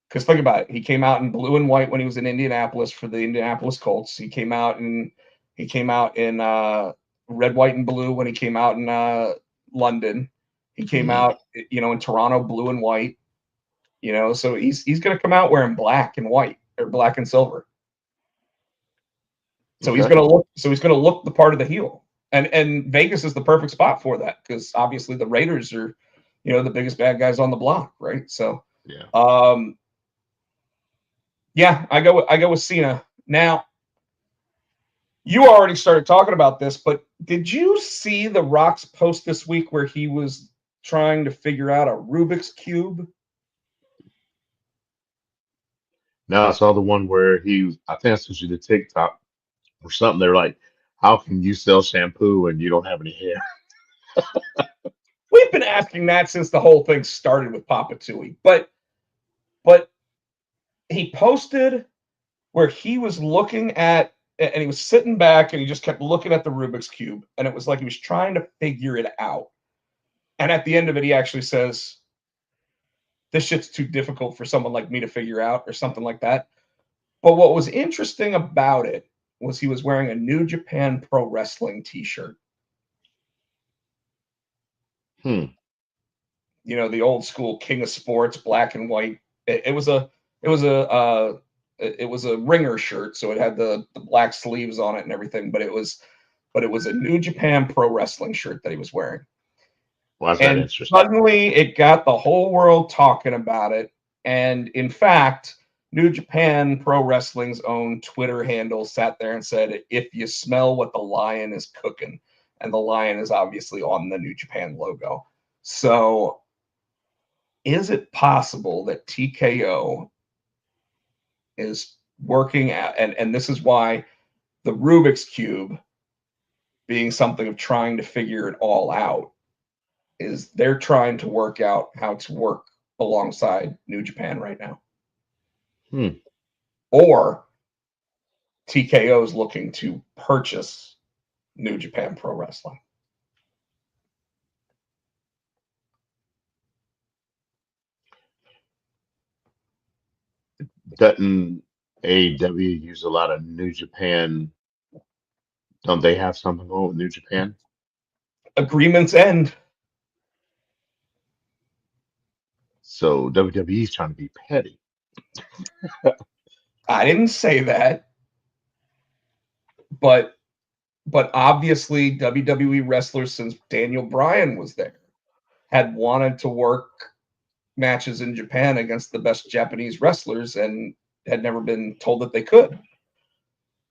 Because think about it, he came out in blue and white when he was in Indianapolis for the Indianapolis Colts. He came out in red, white, and blue when he came out in London. He came Mhm. out, in Toronto, blue and white. So he's going to come out wearing black and white or black and silver. So he's Okay. going to look the part of the heel. And Vegas is the perfect spot for that because obviously the Raiders are, the biggest bad guys on the block, right? So, Yeah. yeah, I go with Cena. Now, you already started talking about this, but did you see the Rock's post this week where he was trying to figure out a Rubik's cube? Now I saw the one where I think I sent you the TikTok or something. They're like, how can you sell shampoo and you don't have any hair? We've been asking that since the whole thing started with Papa Tui, but he posted where he was looking at and he was sitting back and he just kept looking at the Rubik's cube and it was like he was trying to figure it out. And at the end of it, he actually says, "This shit's too difficult for someone like me to figure out," or something like that. But what was interesting about it was he was wearing a New Japan Pro Wrestling T-shirt. Hmm. The old school King of Sports, black and white. It was a ringer shirt, so it had the black sleeves on it and everything. But it was a New Japan Pro Wrestling shirt that he was wearing. Why is that And interesting? suddenly it got the whole world talking about it. And in fact, New Japan Pro Wrestling's own Twitter handle sat there and said, "If you smell what the lion is cooking," and the lion is obviously on the New Japan logo. So, is it possible that TKO is working at, and this is why the Rubik's Cube being something of trying to figure it all out is they're trying to work out how to work alongside New Japan right now. Hmm. Or TKO is looking to purchase New Japan Pro Wrestling. Doesn't AEW use a lot of New Japan? Don't they have something going with New Japan? Agreements end. So WWE is trying to be petty. I didn't say that, but obviously WWE wrestlers since Daniel Bryan was there had wanted to work matches in Japan against the best Japanese wrestlers and had never been told that they could.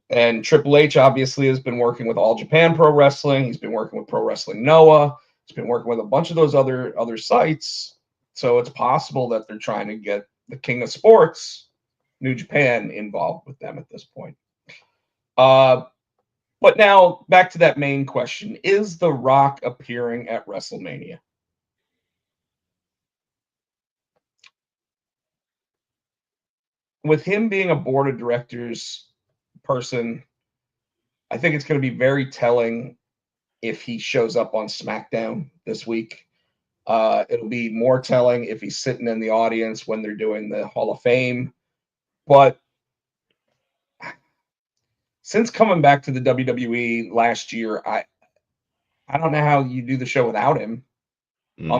And Triple H obviously has been working with All Japan Pro Wrestling. He's been working with Pro Wrestling Noah. He's been working with a bunch of those other sites. So it's possible that they're trying to get the King of Sports, New Japan, involved with them at this point. But now back to that main question: is The Rock appearing at WrestleMania? With him being a board of directors person, I think it's going to be very telling if he shows up on SmackDown this week. It'll be more telling if he's sitting in the audience when they're doing the Hall of Fame. But since coming back to the WWE last year, I don't know how you do the show without him Hmm.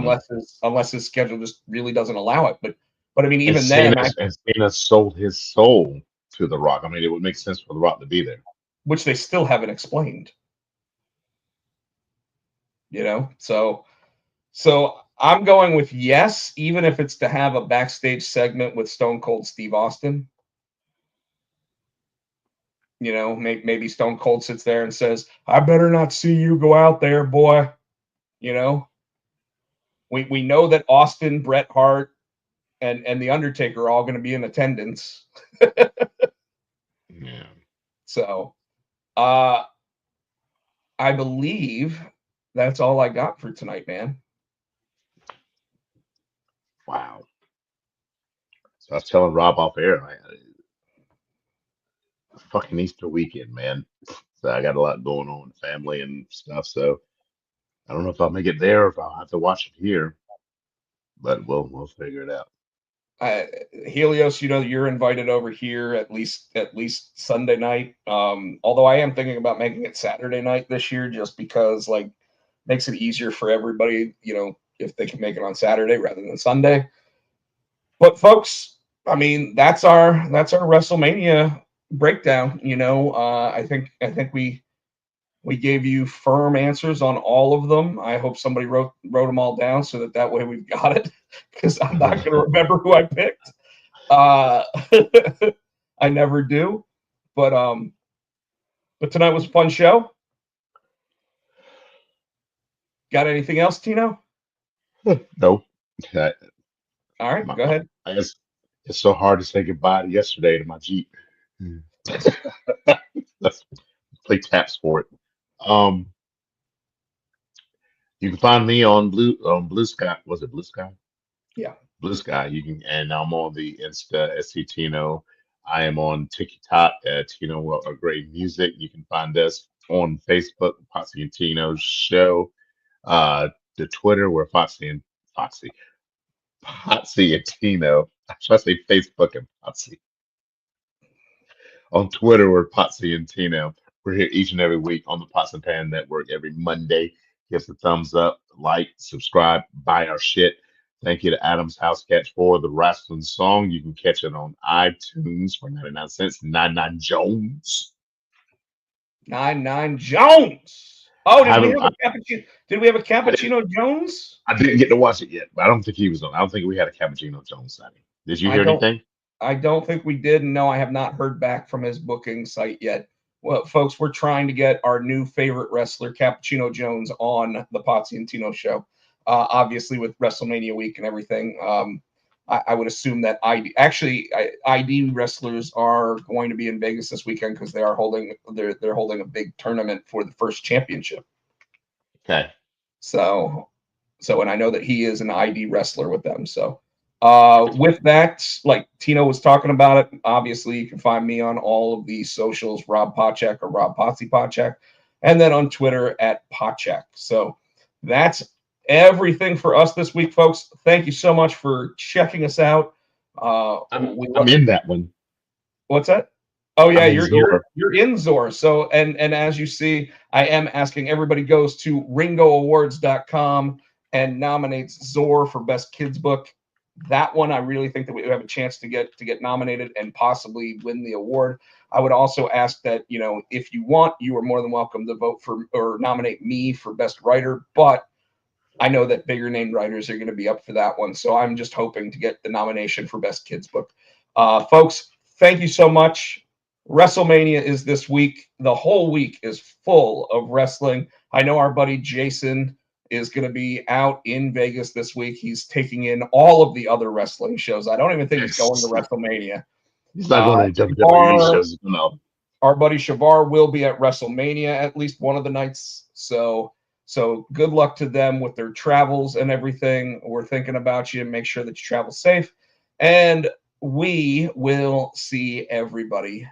unless his schedule just really doesn't allow it. But I mean, And even then, Cena sold his soul to The Rock. I mean, it would make sense for The Rock to be there. which they still haven't explained. So I'm going with yes, even if it's to have a backstage segment with Stone Cold Steve Austin. You know, maybe Stone Cold sits there and says, "I better not see you go out there, boy." You know, we know that Austin, Bret Hart, and the Undertaker are all going to be in attendance. Yeah. So, I believe that's all I got for tonight, man. Wow. So I was telling Rob off air, fucking Easter weekend, man. So I got a lot going on, family and stuff. So I don't know if I'll make it there or if I'll have to watch it here, but we'll figure it out. Helios, you know, you're invited over here at least Sunday night. Although I am thinking about making it Saturday night this year, just because like makes it easier for everybody. You know, if they can make it on Saturday rather than Sunday. But folks, I mean, that's our WrestleMania breakdown. You know, I think we gave you firm answers on all of them. I hope somebody wrote them all down so that way we've got it, because I'm not going to remember who I picked. I never do. But tonight was a fun show. Got anything else, Tino? No. I, All right, go ahead. I guess it's so hard to say goodbye to yesterday to my Jeep. Let's play taps for it. Um, you can find me on Blue Sky. Was it Blue Sky? Yeah. Blue Sky. You can, and I'm on the Insta SC Tino. I am on TikTok at Tino Great Music. You can find us on Facebook, Potsy and Tino Show. The Twitter, we're Foxy, Potsy and Tino. I try to say Facebook and Potsy. On Twitter, we're Potsy and Tino. We're here each and every week on the Pots and Pan Network every Monday. Give us a thumbs up, like, subscribe, buy our shit. Thank you to Adam's House Catch for the wrestling song. You can catch it on iTunes for 99 cents. 99 Jones. 99 Jones. Oh, I haven't. did we have a Cappuccino Jones? I didn't get to watch it yet, but I don't think he was on. I don't think we had a Cappuccino Jones signing. Did you hear anything? I don't think we did. No, I have not heard back from his booking site yet. Well, folks, we're trying to get our new favorite wrestler, Cappuccino Jones, on the Potsy and Tino show. Obviously, with WrestleMania week and everything, I would assume that ID wrestlers are going to be in Vegas this weekend because they're holding a big tournament for the first championship. Okay. So, and I know that he is an ID wrestler with them. So, with that, like Tino was talking about it, obviously you can find me on all of the socials, Rob Pochak or Rob Potsy Pochak, and then on Twitter at Pochak. So that's everything for us this week, folks. Thank you so much for checking us out. I'm in that one. What's that? Oh yeah, you're in Zor. So and as you see, I am asking everybody goes to ringgoawards.com and nominates Zor for best kids book. That one, I really think that we have a chance to get nominated and possibly win the award. I would also ask that, you know, if you want, you are more than welcome to vote for or nominate me for best writer. But I know that bigger name writers are going to be up for that one. So I'm just hoping to get the nomination for best kids book. Folks, thank you so much. WrestleMania is this week. The whole week is full of wrestling. I know our buddy Jason is going to be out in Vegas this week. He's taking in all of the other wrestling shows. I don't even think he's going to WrestleMania. He's not going to WWE shows. No. Our buddy Shavar will be at WrestleMania at least one of the nights. So good luck to them with their travels and everything. We're thinking about you. Make sure that you travel safe. And we will see everybody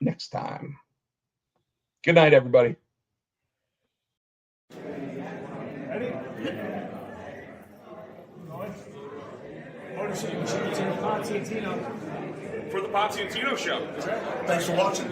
next time. Good night, everybody. For the Potsy and Tino show. Thanks for watching.